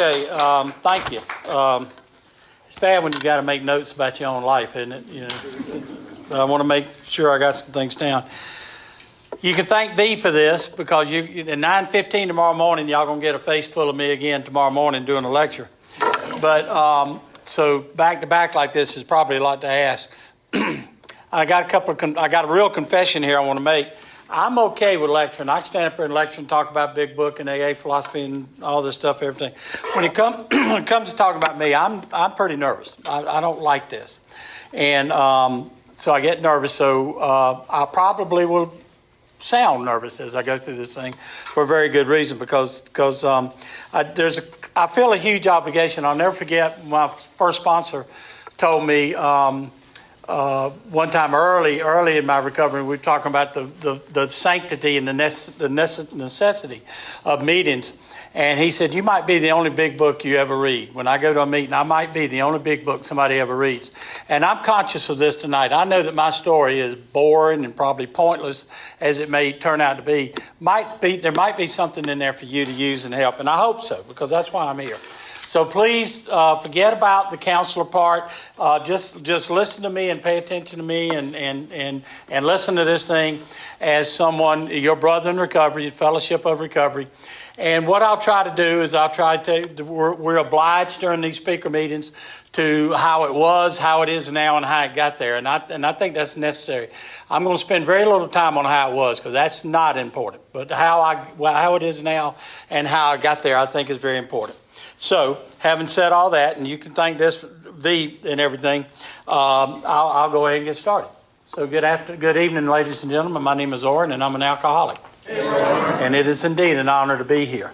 Okay, thank you. It's bad when you got to make notes about your own life, isn't it? You know, but I want to make sure I got some things down. You can thank B for this because at 9:15 tomorrow morning, y'all gonna get a face full of me again tomorrow morning doing a lecture. But so back to back like this is probably a lot to ask. I got a real confession here I want to make. I'm okay with lecturing. I can stand up here and lecture and talk about Big Book and AA philosophy and all this stuff, everything. When it comes to talking about me, I'm pretty nervous. I don't like this, and so I get nervous. So I probably will sound nervous as I go through this thing for a very good reason because I feel a huge obligation. I'll never forget my first sponsor told me. One time early in my recovery, we were talking about the sanctity and the necessity of meetings. And he said, you might be the only big book you ever read. When I go to a meeting, I might be the only big book somebody ever reads. And I'm conscious of this tonight. I know that my story is boring and probably pointless as it may turn out to be. There might be something in there for you to use and help. And I hope so, because that's why I'm here. So please forget about the counselor part. Just listen to me and pay attention to me and listen to this thing as someone, your brother in recovery, fellowship of recovery. And what I'll try to do is we're obliged during these speaker meetings to how it was, how it is now, and how it got there. And I think that's necessary. I'm going to spend very little time on how it was because that's not important. But how it is now and how I got there, I think is very important. So, having said all that, and you can thank this V and everything, I'll go ahead and get started. So, good evening, ladies and gentlemen. My name is Oren, and I'm an alcoholic. Hey, and it is indeed an honor to be here.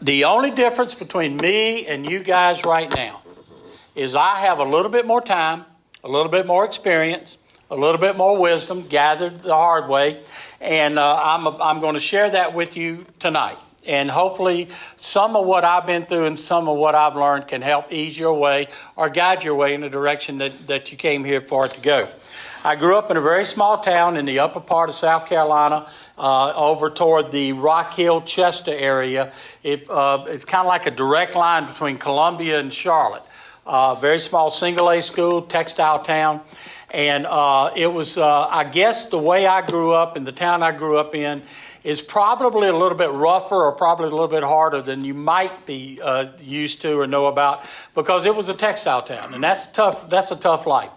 The only difference between me and you guys right now is I have a little bit more time, a little bit more experience, a little bit more wisdom gathered the hard way, and I'm going to share that with you tonight. And hopefully some of what I've been through and some of what I've learned can help ease your way or guide your way in the direction that you came here for it to go. I grew up in a very small town in the upper part of South Carolina, over toward the Rock Hill, Chester area. It's kind of like a direct line between Columbia and Charlotte. Very small single-A school, textile town. And it was, I guess, the way I grew up in the town I grew up in is probably a little bit rougher or probably a little bit harder than you might be used to or know about because it was a textile town, and that's a tough life.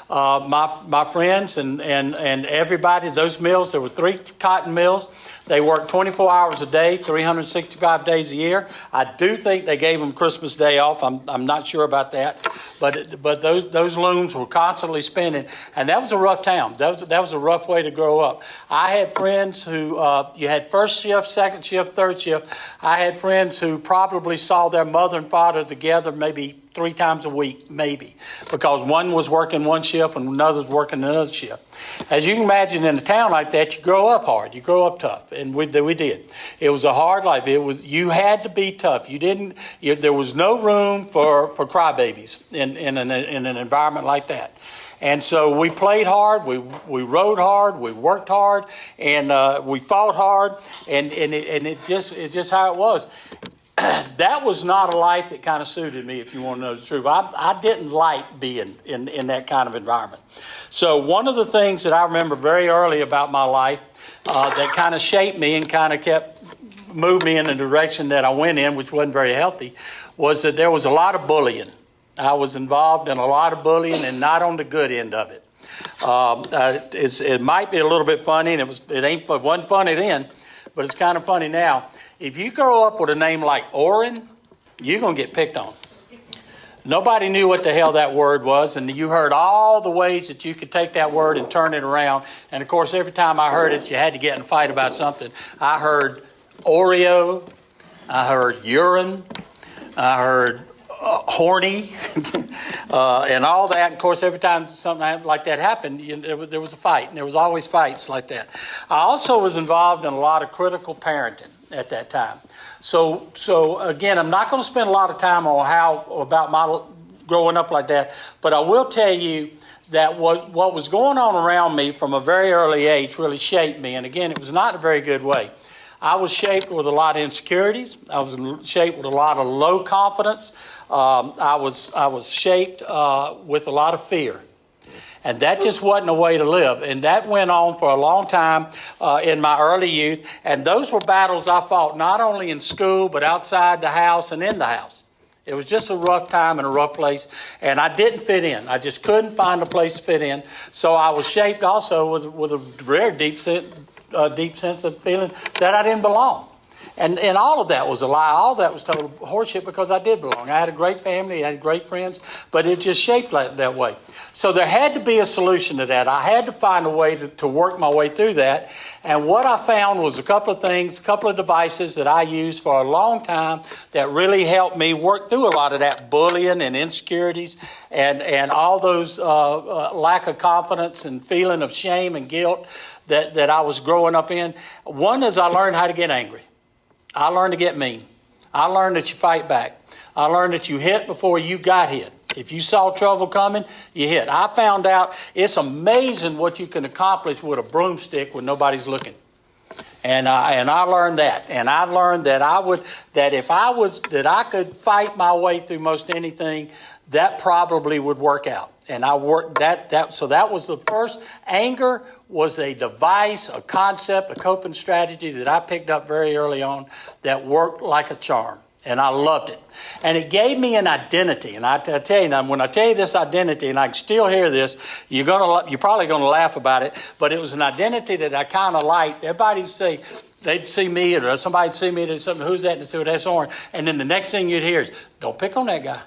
My friends and everybody, those mills, there were 3 cotton mills. They worked 24 hours a day, 365 days a year. I do think they gave them Christmas Day off. I'm not sure about that, but those looms were constantly spinning, and that was a rough town. That was a rough way to grow up. I had friends who you had first shift, second shift, third shift. I had friends who probably saw their mother and father together maybe 3 times a week, maybe, because one was working one shift and another was working another shift. As you can imagine, in a town like that, you grow up hard, you grow up tough, and we did. It was a hard life. You had to be tough. There was no room for crybabies in an environment like that. And so we played hard, we rode hard, we worked hard, and we fought hard, and it's just how it was. That was not a life that kind of suited me, if you want to know the truth. I didn't like being in that kind of environment. So one of the things that I remember very early about my life that kind of shaped me and kind of moved me in the direction that I went in, which wasn't very healthy, was that there was a lot of bullying. I was involved in a lot of bullying and not on the good end of it. It might be a little bit funny, and it wasn't funny then, but it's kind of funny now. If you grow up with a name like Oren, you're going to get picked on. Nobody knew what the hell that word was, and you heard all the ways that you could take that word and turn it around. And, of course, every time I heard it, you had to get in a fight about something. I heard Oreo. I heard urine. I heard horny and all that. Of course, every time something like that happened, there was a fight, and there was always fights like that. I also was involved in a lot of critical parenting at that time. So again, I'm not going to spend a lot of time on about my growing up like that, but I will tell you that what was going on around me from a very early age really shaped me. And again, it was not in a very good way. I was shaped with a lot of insecurities. I was shaped with a lot of low confidence. I was shaped with a lot of fear. And that just wasn't a way to live. And that went on for a long time in my early youth. And those were battles I fought not only in school, but outside the house and in the house. It was just a rough time and a rough place. And I didn't fit in. I just couldn't find a place to fit in. So I was shaped also with a very deep sense of feeling that I didn't belong. And all of that was a lie. All of that was total horseshit because I did belong. I had a great family. I had great friends. But it just shaped that way. So there had to be a solution to that. I had to find a way to work my way through that. And what I found was a couple of things, a couple of devices that I used for a long time that really helped me work through a lot of that bullying and insecurities and all those lack of confidence and feeling of shame and guilt that I was growing up in. One is I learned how to get angry. I learned to get mean. I learned that you fight back. I learned that you hit before you got hit. If you saw trouble coming, you hit. I found out it's amazing what you can accomplish with a broomstick when nobody's looking. And I learned that. And I learned that I could fight my way through most anything, that probably would work out. And I worked so that was the first. Anger was a device, a concept, a coping strategy that I picked up very early on that worked like a charm. And I loved it. And it gave me an identity. And I tell you now, when I tell you this identity, and I can still hear this, you're probably going to laugh about it, but it was an identity that I kind of liked. Everybody would say, they'd see me, or somebody'd see me, and something, who's that? And they'd say, well, that's Oren. And then the next thing you'd hear is, don't pick on that guy.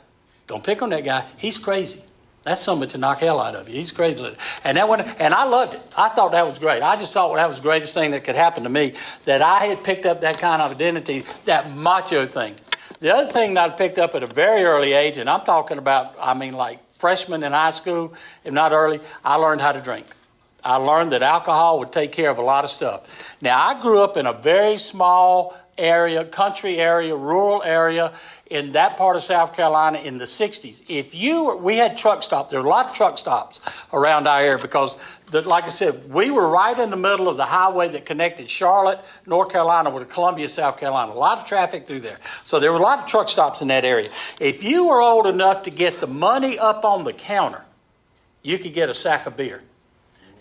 Don't pick on that guy. He's crazy. That's something to knock hell out of you. He's crazy. And I loved it. I thought that was great. I just thought that was the greatest thing that could happen to me, that I had picked up that kind of identity, that macho thing. The other thing that I picked up at a very early age, and I'm talking about, like freshman in high school, if not early, I learned how to drink. I learned that alcohol would take care of a lot of stuff. Now, I grew up in a very small area, country area, rural area in that part of South Carolina in the 60s. We had truck stops. There were a lot of truck stops around our area because, like I said, we were right in the middle of the highway that connected Charlotte, North Carolina with Columbia, South Carolina. A lot of traffic through there. So there were a lot of truck stops in that area. If you were old enough to get the money up on the counter, you could get a sack of beer.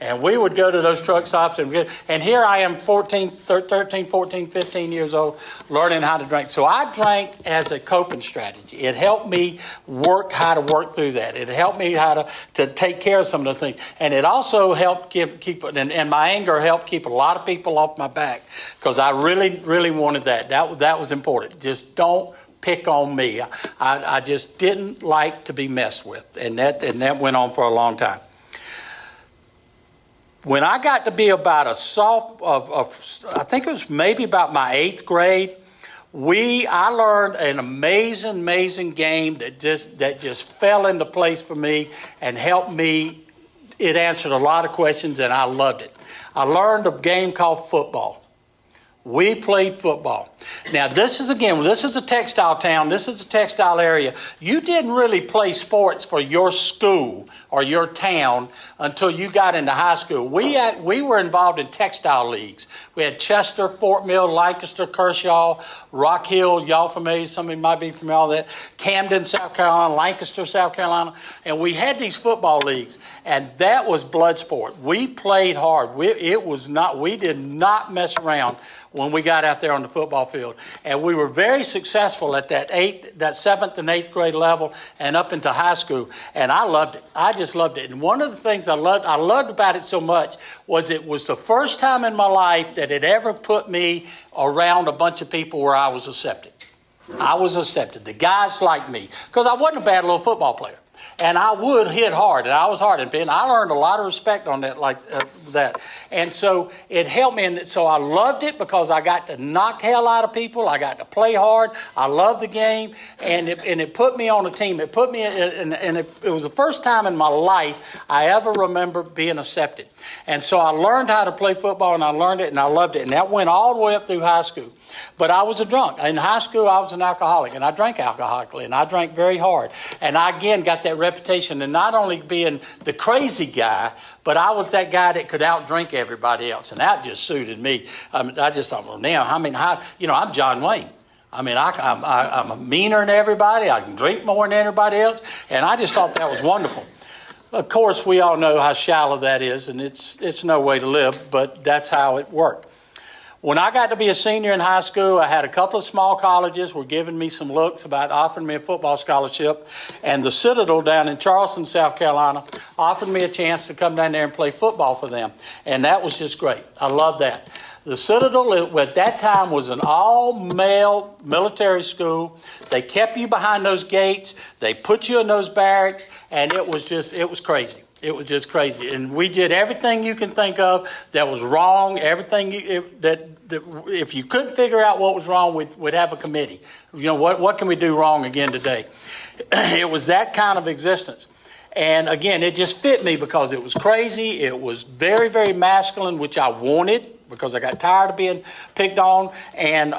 And we would go to those truck stops and here I am 13, 14, 15 years old learning how to drink. So I drank as a coping strategy. It helped me how to work through that. It helped me how to take care of some of the things. And it also helped keep and my anger helped keep a lot of people off my back because I really, really wanted that. That was important. Just don't pick on me. I just didn't like to be messed with. And that went on for a long time. When I got to be about I think it was maybe about my 8th grade, I learned an amazing game that just fell into place for me and helped me. It answered a lot of questions and I loved it. I learned a game called football. We played football. Now, this is a textile town. This is a textile area. You didn't really play sports for your school or your town until you got into high school. We were involved in textile leagues. We had Chester, Fort Mill, Lancaster, Kershaw, Rock Hill. Y'all familiar? Some of you might be familiar with that. Camden, South Carolina, Lancaster, South Carolina. And we had these football leagues. And that was blood sport. We played hard. We did not mess around when we got out there on the football field. And we were very successful at that 7th and 8th grade level and up into high school. And I loved it. I just loved it. And one of the things I loved about it so much was it was the first time in my life that it ever put me around a bunch of people where I was accepted. I was accepted. The guys liked me because I wasn't a bad little football player. And I would hit hard, and I was hard. And I learned a lot of respect on that, And so it helped me. And so I loved it because I got to knock hell out of people. I got to play hard. I loved the game. And it put me on a team. It put me it was the first time in my life I ever remember being accepted. And so I learned how to play football, and I learned it, and I loved it. And that went all the way up through high school. But I was a drunk. In high school, I was an alcoholic, and I drank alcoholically, and I drank very hard. And I, again, got that reputation of not only being the crazy guy, but I was that guy that could outdrink everybody else, and that just suited me. I just thought, well, now, I'm John Wayne. I'm meaner than everybody. I can drink more than everybody else, and I just thought that was wonderful. Of course, we all know how shallow that is, and it's no way to live, but that's how it worked. When I got to be a senior in high school, I had a couple of small colleges were giving me some looks about offering me a football scholarship, and the Citadel down in Charleston, South Carolina, offered me a chance to come down there and play football for them, and that was just great. I love that. The Citadel at that time was an all-male military school. They kept you behind those gates. They put you in those barracks, and it was crazy. It was just crazy. And we did everything you can think of that was wrong, everything that if you couldn't figure out what was wrong, we'd have a committee. What can we do wrong again today? It was that kind of existence. And again, it just fit me because it was crazy. It was very, very masculine, which I wanted because I got tired of being picked on. And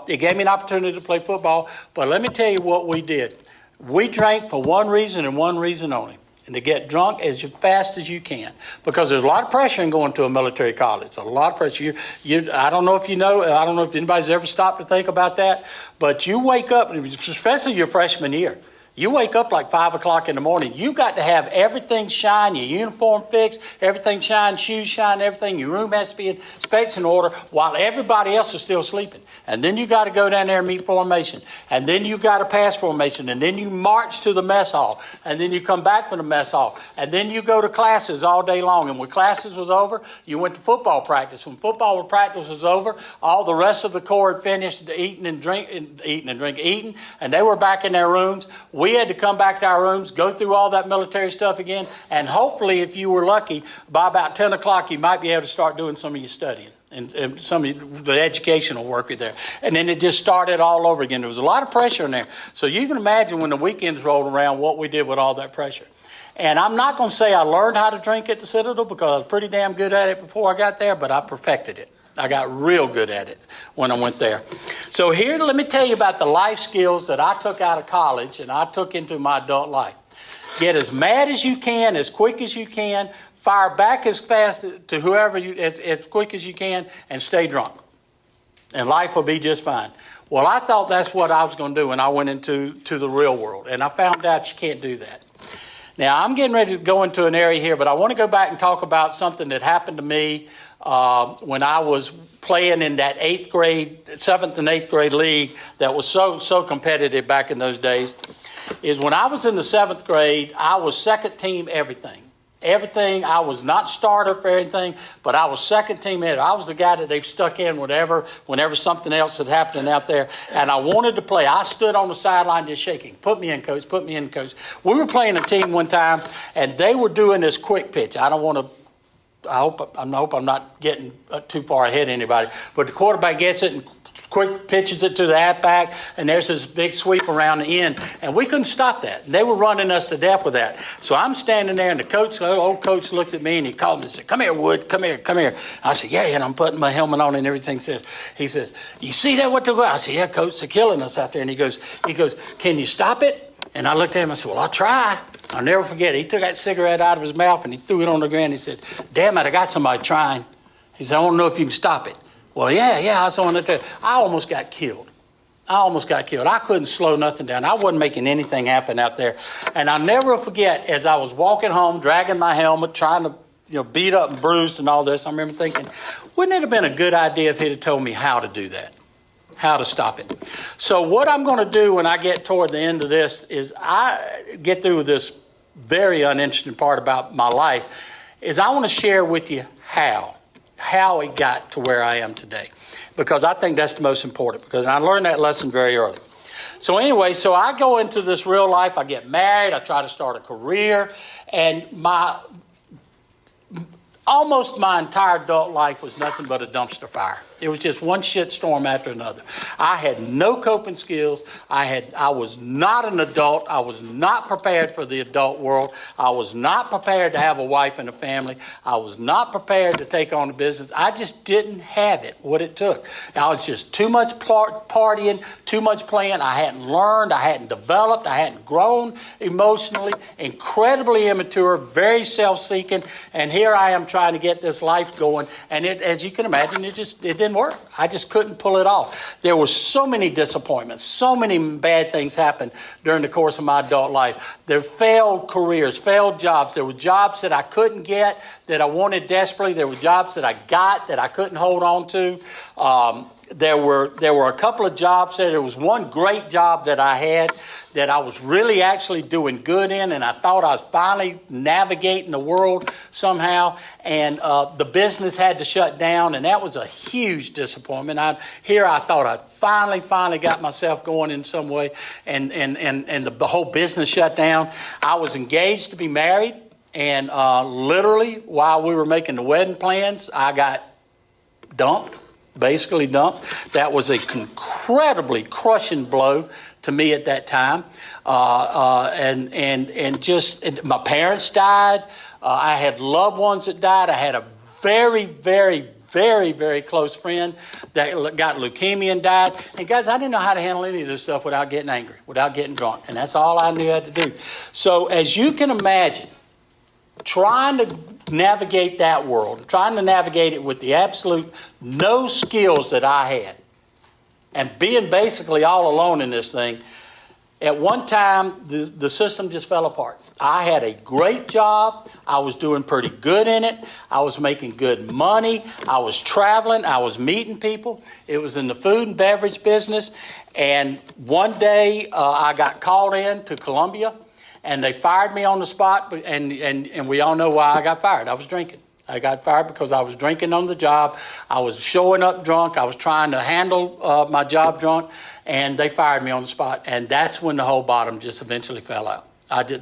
it gave me an opportunity to play football. But let me tell you what we did. We drank for one reason and one reason only. And to get drunk as fast as you can. Because there's a lot of pressure in going to a military college. A lot of pressure. I don't know if you know, I don't know if anybody's ever stopped to think about that. But you wake up, especially your freshman year. You wake up like 5 o'clock in the morning. You got to have everything shine, your uniform fixed, everything shine, shoes shine, everything. Your room has to be in specs and order while everybody else is still sleeping. And then you got to go down there and meet formation. And then you got to pass formation. And then you march to the mess hall. And then you come back from the mess hall. And then you go to classes all day long. And when classes was over, you went to football practice. When football practice was over, all the rest of the corps had finished eating, and they were back in their rooms. We had to come back to our rooms, go through all that military stuff again, and hopefully, if you were lucky, by about 10 o'clock, you might be able to start doing some of your studying and some of the educational work there. And then it just started all over again. There was a lot of pressure in there. So you can imagine when the weekends rolled around what we did with all that pressure. And I'm not going to say I learned how to drink at the Citadel because I was pretty damn good at it before I got there, but I perfected it. I got real good at it when I went there. So here, let me tell you about the life skills that I took out of college and I took into my adult life. Get as mad as you can, as quick as you can, fire back as fast to whoever as quick as you can, and stay drunk. And life will be just fine. Well, I thought that's what I was going to do when I went into the real world. And I found out you can't do that. Now, I'm getting ready to go into an area here, but I want to go back and talk about something that happened to me when I was playing in that 7th and 8th grade league that was so competitive back in those days. Is when I was in the 7th grade, I was second team everything. I was not starter for anything, but I was second team. I was the guy that they've stuck in whenever something else had happened out there. And I wanted to play. I stood on the sideline just shaking. Put me in, coach. Put me in, coach. We were playing a team one time, and they were doing this quick pitch. I hope I'm not getting too far ahead of anybody. But the quarterback gets it and quick pitches it to the halfback, and there's this big sweep around the end. And we couldn't stop that. They were running us to death with that. So I'm standing there, and the old coach looks at me, and he called me and said, "Come here, Wood, come here, come here." I said, "Yeah," and I'm putting my helmet on and everything. He says, "You see that, what they're going?" I said, "Yeah, coach, they're killing us out there." And he goes, "Can you stop it?" And I looked at him, I said, "Well, I'll try." I'll never forget it. He took that cigarette out of his mouth, and he threw it on the ground. He said, "Damn it, I got somebody trying." He said, "I want to know if you can stop it." Well, yeah, I was on it. I almost got killed. I couldn't slow nothing down. I wasn't making anything happen out there. And I'll never forget, as I was walking home, dragging my helmet, trying to beat up and bruised and all this, I remember thinking, wouldn't it have been a good idea if he'd have told me how to do that? How to stop it. So what I'm going to do when I get toward the end of this is I get through this very uninteresting part about my life, is I want to share with you how it got to where I am today. Because I think that's the most important, because I learned that lesson very early. So anyway, I go into this real life, I get married, I try to start a career, and my almost my entire adult life was nothing but a dumpster fire. It was just one shit storm after another. I had no coping skills. I was not an adult. I was not prepared for the adult world. I was not prepared to have a wife and a family. I was not prepared to take on a business. I just didn't have it, what it took. I was just too much partying, too much playing. I hadn't learned. I hadn't developed. I hadn't grown emotionally. Incredibly immature, very self-seeking. And here I am trying to get this life going. And it, as you can imagine, it didn't work. I just couldn't pull it off. There were so many disappointments, so many bad things happened during the course of my adult life. There failed careers, failed jobs. There were jobs that I couldn't get that I wanted desperately. There were jobs that I got that I couldn't hold on to. There were a couple of jobs there. There was one great job that I had that I was really actually doing good in, and I thought I was finally navigating the world somehow, and the business had to shut down, and that was a huge disappointment. I thought I'd finally got myself going in some way, and the whole business shut down. I was engaged to be married, and literally while we were making the wedding plans, I got dumped. Basically dumped. That was an incredibly crushing blow to me at that time. And my parents died. I had loved ones that died. I had a very, very, very, very close friend that got leukemia and died. And guys, I didn't know how to handle any of this stuff without getting angry, without getting drunk. And that's all I knew how to do. So as you can imagine, trying to navigate that world, trying to navigate it with the absolute no skills that I had, and being basically all alone in this thing, at one time, the system just fell apart. I had a great job. I was doing pretty good in it. I was making good money. I was traveling. I was meeting people. It was in the food and beverage business. And one day, I got called in to Columbia, and they fired me on the spot, and we all know why I got fired. I was drinking. I got fired because I was drinking on the job. I was showing up drunk. I was trying to handle my job drunk, and they fired me on the spot. And that's when the whole bottom just eventually fell out.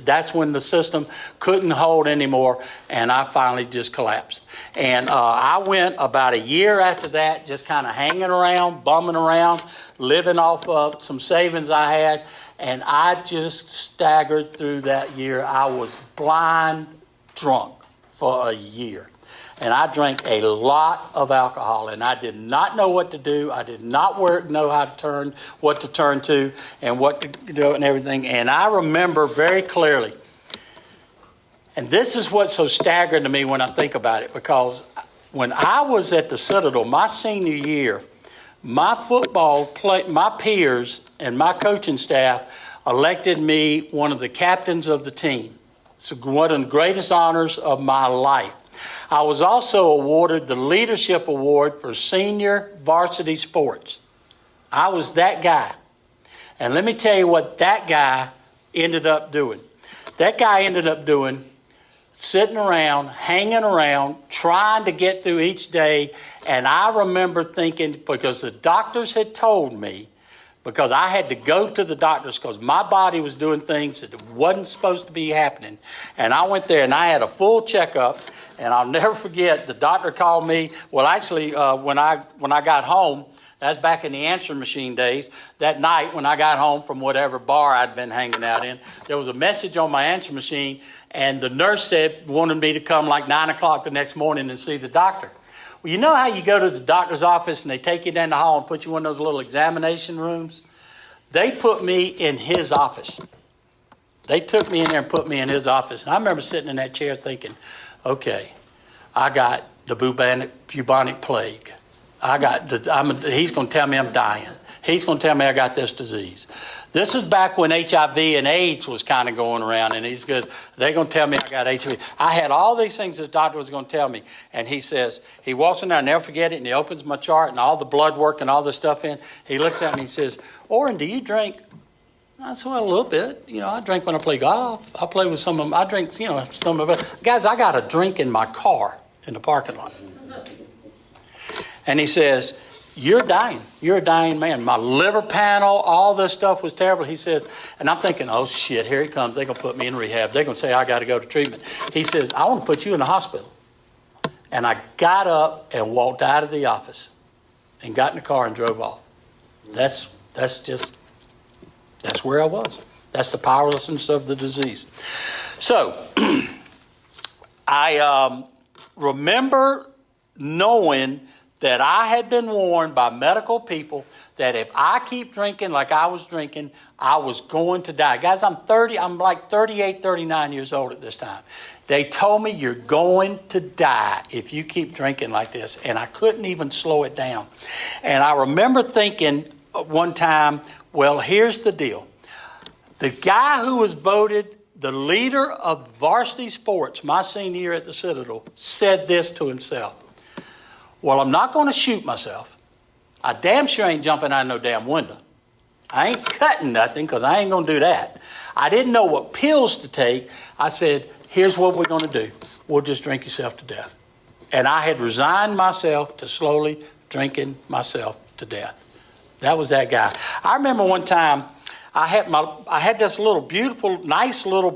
That's when the system couldn't hold anymore, and I finally just collapsed. And I went about a year after that just kind of hanging around, bumming around, living off of some savings I had, and I just staggered through that year. I was blind drunk for a year. And I drank a lot of alcohol, and I did not know what to do. I did not know how to turn, what to turn to, and what to do and everything. And I remember very clearly, and this is what's so staggering to me when I think about it, because when I was at the Citadel, my senior year, my peers and my coaching staff elected me one of the captains of the team. It's one of the greatest honors of my life. I was also awarded the Leadership Award for Senior Varsity Sports. I was that guy. And let me tell you what that guy ended up doing. That guy ended up doing sitting around, hanging around, trying to get through each day. And I remember thinking, because the doctors had told me, because I had to go to the doctors because my body was doing things that wasn't supposed to be happening. And I went there and I had a full checkup. And I'll never forget, the doctor called me. Well, actually, when I got home, that's back in the answering machine days, that night when I got home from whatever bar I'd been hanging out in, there was a message on my answering machine, and the nurse wanted me to come like 9 o'clock the next morning and see the doctor. Well, you know how you go to the doctor's office and they take you down the hall and put you in one of those little examination rooms? They put me in his office. They took me in there and put me in his office. And I remember sitting in that chair thinking, okay, I got the bubonic plague. He's going to tell me I'm dying. He's going to tell me I got this disease. This is back when HIV and AIDS was kind of going around, and they're going to tell me I got HIV. I had all these things this doctor was going to tell me, and he walks in there, I'll never forget it, and he opens my chart and all the blood work and all the stuff in. He looks at me and says, Oren, do you drink? I said, well, a little bit. I drink when I play golf. I play with some of them. I drink, some of it. Guys, I got a drink in my car in the parking lot. And he says, you're dying. You're a dying man. My liver panel, all this stuff was terrible. He says, and I'm thinking, oh, shit, here it comes. They're going to put me in rehab. They're going to say I got to go to treatment. He says, I want to put you in the hospital. And I got up and walked out of the office and got in the car and drove off. That's where I was. That's the powerlessness of the disease. So I remember knowing that I had been warned by medical people that if I keep drinking like I was drinking, I was going to die. Guys, I'm like 38, 39 years old at this time. They told me you're going to die if you keep drinking like this. And I couldn't even slow it down. And I remember thinking one time, well, here's the deal. The guy who was voted the leader of varsity sports my senior year at the Citadel said this to himself. Well, I'm not going to shoot myself. I damn sure ain't jumping out of no damn window. I ain't cutting nothing because I ain't going to do that. I didn't know what pills to take. I said, here's what we're going to do. We'll just drink yourself to death. And I had resigned myself to slowly drinking myself to death. That was that guy. I remember one time I had this little beautiful, nice little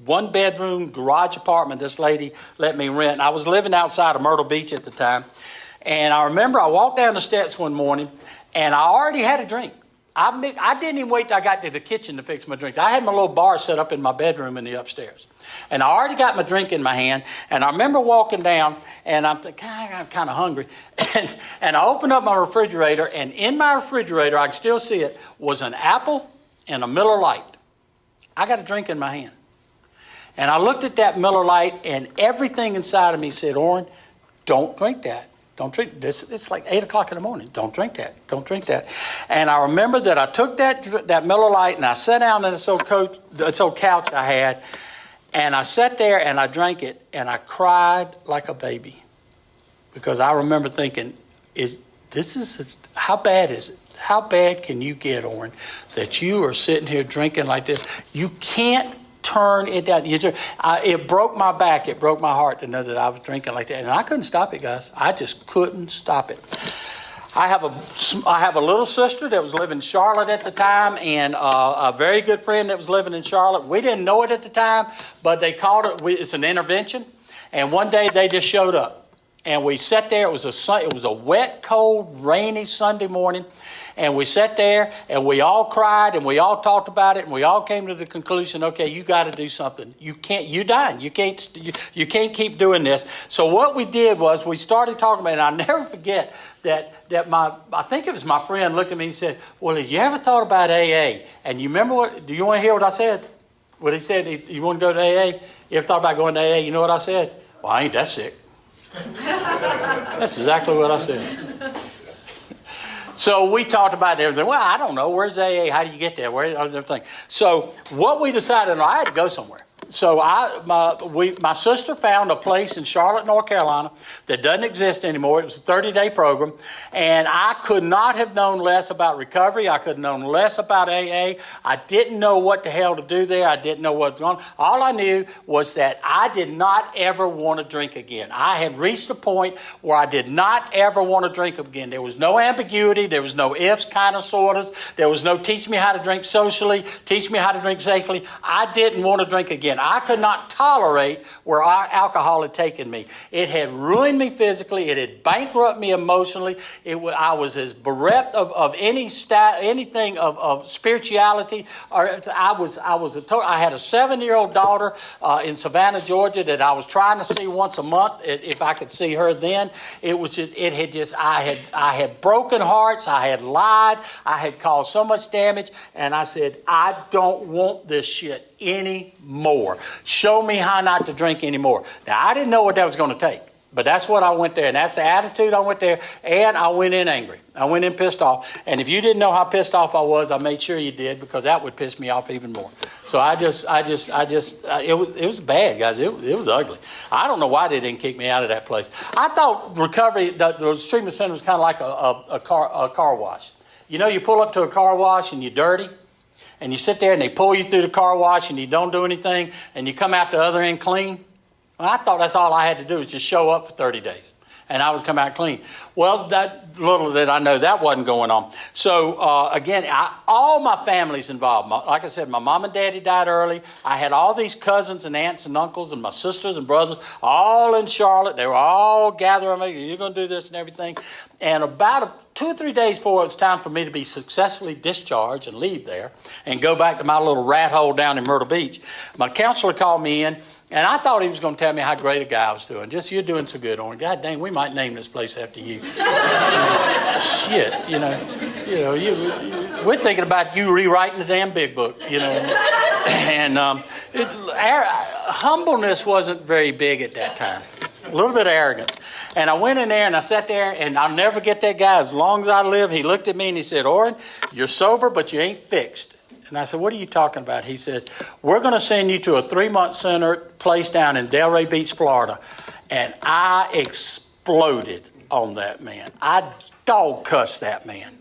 one bedroom garage apartment this lady let me rent. I was living outside of Myrtle Beach at the time. And I remember I walked down the steps one morning and I already had a drink. I didn't even wait till I got to the kitchen to fix my drink. I had my little bar set up in my bedroom in the upstairs. And I already got my drink in my hand. And I remember walking down and I'm thinking, I'm kind of hungry. And I opened up my refrigerator, and in my refrigerator, I can still see it, was an apple and a Miller Lite. I got a drink in my hand. And I looked at that Miller Lite, and everything inside of me said, Oren, don't drink that. Don't drink this. It's like 8 o'clock in the morning. Don't drink that. Don't drink that. And I remember that I took that Miller Lite and I sat down in this old couch I had, and I sat there and I drank it, and I cried like a baby because I remember thinking, how bad is it? How bad can you get, Oren, that you are sitting here drinking like this? You can't turn it down. It broke my back. It broke my heart to know that I was drinking like that. And I couldn't stop it, guys. I just couldn't stop it. I have a little sister that was living in Charlotte at the time, and a very good friend that was living in Charlotte. We didn't know it at the time, but they called it, it's an intervention. And one day they just showed up. And we sat there. It was a wet, cold, rainy Sunday morning. And we sat there and we all cried and we all talked about it and we all came to the conclusion, okay, you got to do something. You're dying. You can't keep doing this. So what we did was we started talking about it. And I'll never forget that I think it was my friend looked at me and said, well, have you ever thought about AA? And you remember do you want to hear what I said? What he said, you want to go to AA? You ever thought about going to AA? You know what I said? Well, I ain't that sick. That's exactly what I said. So we talked about everything. Well, I don't know. Where's AA? How do you get there? Where's everything? So what we decided, I had to go somewhere. So my sister found a place in Charlotte, North Carolina that doesn't exist anymore. It was a 30-day program. And I could not have known less about recovery. I could have known less about AA. I didn't know what the hell to do there. I didn't know what was going on. All I knew was that I did not ever want to drink again. I had reached a point where I did not ever want to drink again. There was no ambiguity. There was no ifs, kind of, sortas. There was no teach me how to drink socially, teach me how to drink safely. I didn't want to drink again. I could not tolerate where alcohol had taken me. It had ruined me physically. It had bankrupted me emotionally. I was as bereft of anything of spirituality. I had a 7-year-old daughter in Savannah, Georgia, that I was trying to see once a month if I could see her then. I had broken hearts. I had lied. I had caused so much damage, and I said, I don't want this shit anymore. Show me how not to drink anymore. Now, I didn't know what that was going to take, but that's what I went there, and that's the attitude I went there, and I went in angry. I went in pissed off, and if you didn't know how pissed off I was, I made sure you did, because that would piss me off even more. So it was bad, guys. It was ugly. I don't know why they didn't kick me out of that place. I thought recovery, the treatment center was kind of like a car wash. You know, you pull up to a car wash and you're dirty, and you sit there and they pull you through the car wash and you don't do anything and you come out the other end clean. Well, I thought that's all I had to do was just show up for 30 days. and I would come out clean. Well, that little did I know that wasn't going on. So again, all my family's involved. Like I said, my mom and daddy died early. I had all these cousins and aunts and uncles and my sisters and brothers all in Charlotte. They were all gathering me. You're going to do this and everything. And about 2 or 3 days before it was time for me to be successfully discharged and leave there and go back to my little rat hole down in Myrtle Beach, my counselor called me in, and I thought he was going to tell me how great a guy I was doing. Just, you're doing so good, Oren. God dang, we might name this place after you. Shit, we're thinking about you rewriting the damn big book, And humbleness wasn't very big at that time. A little bit arrogant. And I went in there and I sat there, and I'll never forget that guy as long as I live. He looked at me and he said, Oren, you're sober, but you ain't fixed. And I said, what are you talking about? He said, we're going to send you to a 3-month center place down in Delray Beach, Florida. And I exploded on that man. I dog cussed that man.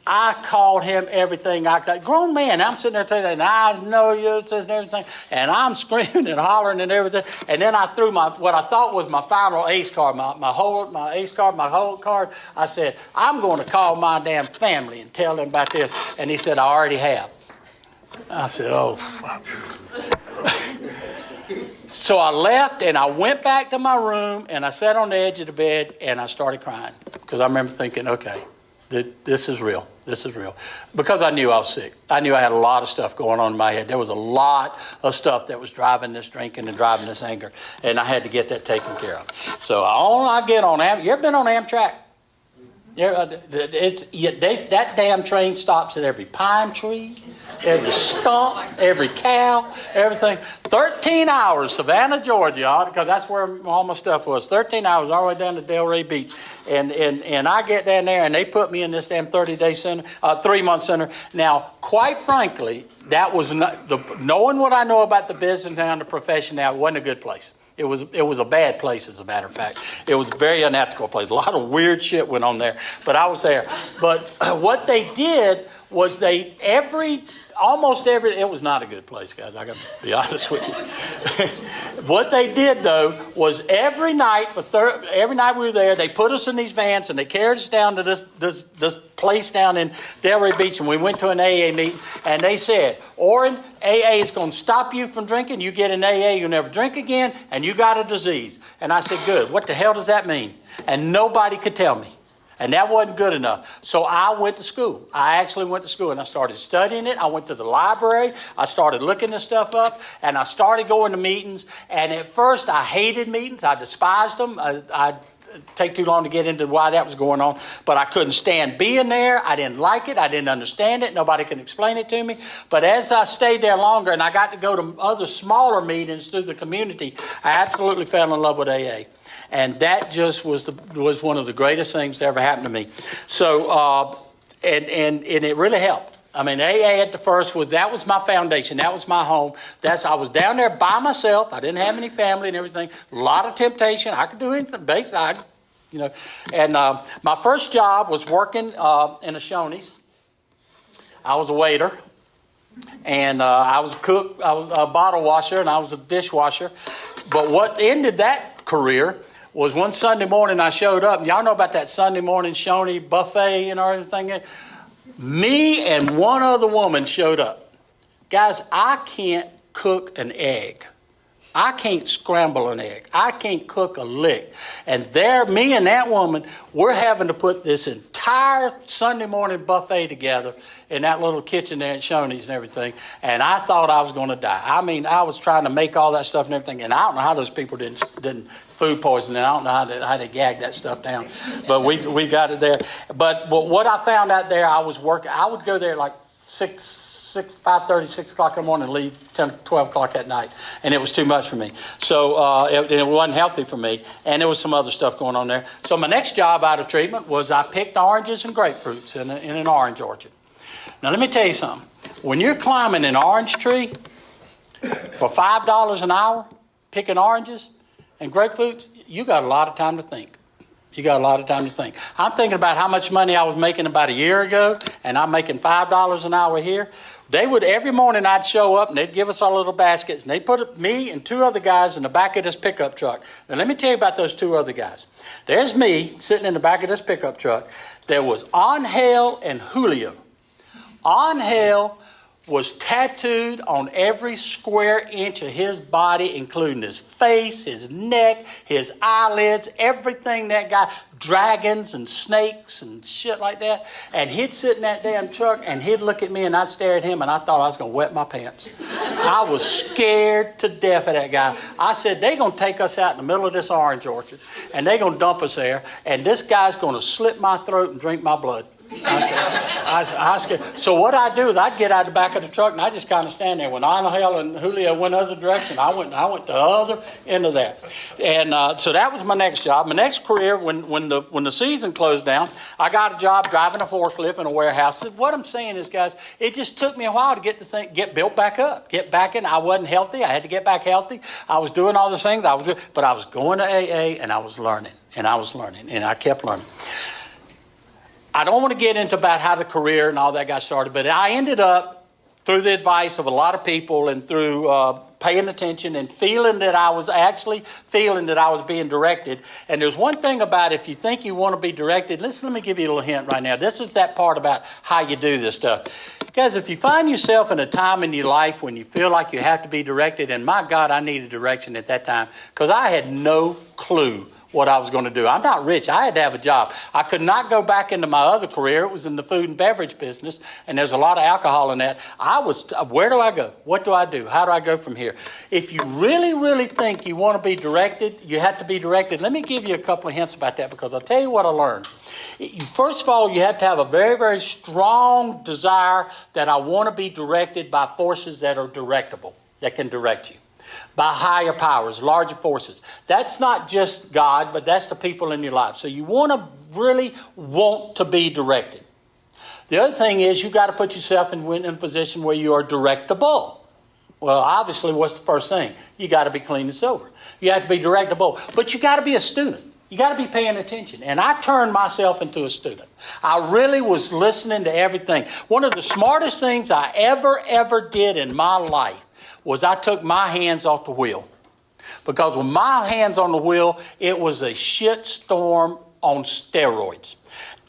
I called him everything I could. Grown man, I'm sitting there telling him, I know you and everything. And I'm screaming and hollering and everything. And then I threw what I thought was my final ace card, my ace card, my whole card. I said, I'm going to call my damn family and tell them about this. And he said, I already have. I said, oh, fuck. So I left and I went back to my room and I sat on the edge of the bed and I started crying. Because I remember thinking, okay, this is real. This is real. Because I knew I was sick. I knew I had a lot of stuff going on in my head. There was a lot of stuff that was driving this drinking and driving this anger. And I had to get that taken care of. So all I get on Amtrak. You ever been on Amtrak? That damn train stops at every pine tree, every stump, every cow, everything. 13 hours, Savannah, Georgia, because that's where all my stuff was. 13 hours all the way down to Delray Beach. And I get down there and they put me in this damn 30-day center, 3-month center. Now, quite frankly, that was not, knowing what I know about the business now and the profession now, it wasn't a good place. It was a bad place, as a matter of fact. It was a very unethical place. A lot of weird shit went on there, but I was there. But what they did was almost every, it was not a good place, guys. I got to be honest with you. What they did, though, was every night we were there, they put us in these vans and they carried us down to this place down in Delray Beach, and we went to an AA meeting, and they said, Oren, AA is going to stop you from drinking. You get an AA, you'll never drink again, and you got a disease. And I said, good. What the hell does that mean? And nobody could tell me. And that wasn't good enough. So I went to school. I actually went to school and I started studying it. I went to the library. I started looking this stuff up and I started going to meetings. And at first I hated meetings. I despised them. I'd take too long to get into why that was going on. But I couldn't stand being there. I didn't like it. I didn't understand it. Nobody could explain it to me. But as I stayed there longer and I got to go to other smaller meetings through the community, I absolutely fell in love with AA. And that just was one of the greatest things that ever happened to me. So, and it really helped. I mean, AA at the first was my foundation. That was my home. I was down there by myself. I didn't have any family and everything. A lot of temptation. I could do anything. Basically, And my first job was working in a Shoney's. I was a waiter. And I was a cook. I was a bottle washer, and I was a dishwasher. But what ended that career was one Sunday morning I showed up. And y'all know about that Sunday morning Shoney buffet and everything. Me and one other woman showed up. Guys, I can't cook an egg. I can't scramble an egg. I can't cook a lick. And me and that woman, we're having to put this entire Sunday morning buffet together in that little kitchen there at Shoney's and everything. And I thought I was going to die. I mean, I was trying to make all that stuff and everything. And I don't know how those people didn't food poisoning. I don't know how they gagged that stuff down. But we got it there. But what I found out there, I was working. I would go there like 5:30, 6 o'clock in the morning, and leave 10, 12 o'clock at night. And it was too much for me. So it wasn't healthy for me. And there was some other stuff going on there. So my next job out of treatment was I picked oranges and grapefruits in an orange orchard. Now, let me tell you something. When you're climbing an orange tree for $5 an hour, picking oranges and grapefruits, you got a lot of time to think. You got a lot of time to think. I'm thinking about how much money I was making about a year ago, and I'm making $5 an hour here. They would, every morning I'd show up, and they'd give us our little baskets, and they'd put me and two other guys in the back of this pickup truck. Now, let me tell you about those two other guys. There's me sitting in the back of this pickup truck. There was Angel and Julio. Angel was tattooed on every square inch of his body, including his face, his neck, his eyelids, everything that guy, dragons and snakes and shit like that. And he'd sit in that damn truck and he'd look at me and I'd stare at him and I thought I was going to wet my pants. I was scared to death of that guy. I said, they're going to take us out in the middle of this orange orchard and they're going to dump us there and this guy's going to slit my throat and drink my blood. So what I do is I'd get out the back of the truck and I just kind of stand there. When Angel and Julio went the other direction, I went the other end of that. And so that was my next job. My next career, when the season closed down, I got a job driving a forklift in a warehouse. So what I'm saying is, guys, it just took me a while to get built back up, get back in. I wasn't healthy. I had to get back healthy. I was doing all the things but I was going to AA and I was learning and I kept learning. I don't want to get into about how the career and all that got started, but I ended up, through the advice of a lot of people and through paying attention and feeling that I was being directed. And there's one thing about if you think you want to be directed, let me give you a little hint right now. This is that part about how you do this stuff. Guys, if you find yourself in a time in your life when you feel like you have to be directed, and my God, I needed direction at that time because I had no clue what I was going to do. I'm not rich. I had to have a job. I could not go back into my other career. It was in the food and beverage business, and there's a lot of alcohol in that. Where do I go? What do I do? How do I go from here? If you really, really think you want to be directed, you have to be directed. Let me give you a couple of hints about that because I'll tell you what I learned. First of all, you have to have a very, very strong desire that I want to be directed by forces that are directable, that can direct you. By higher powers, larger forces. That's not just God, but that's the people in your life. So you really want to be directed. The other thing is you got to put yourself in a position where you are directable. Well, obviously, what's the first thing? You got to be clean and sober. You have to be directable. But you got to be a student. You got to be paying attention. And I turned myself into a student. I really was listening to everything. One of the smartest things I ever did in my life was I took my hands off the wheel. Because with my hands on the wheel, it was a shit storm on steroids.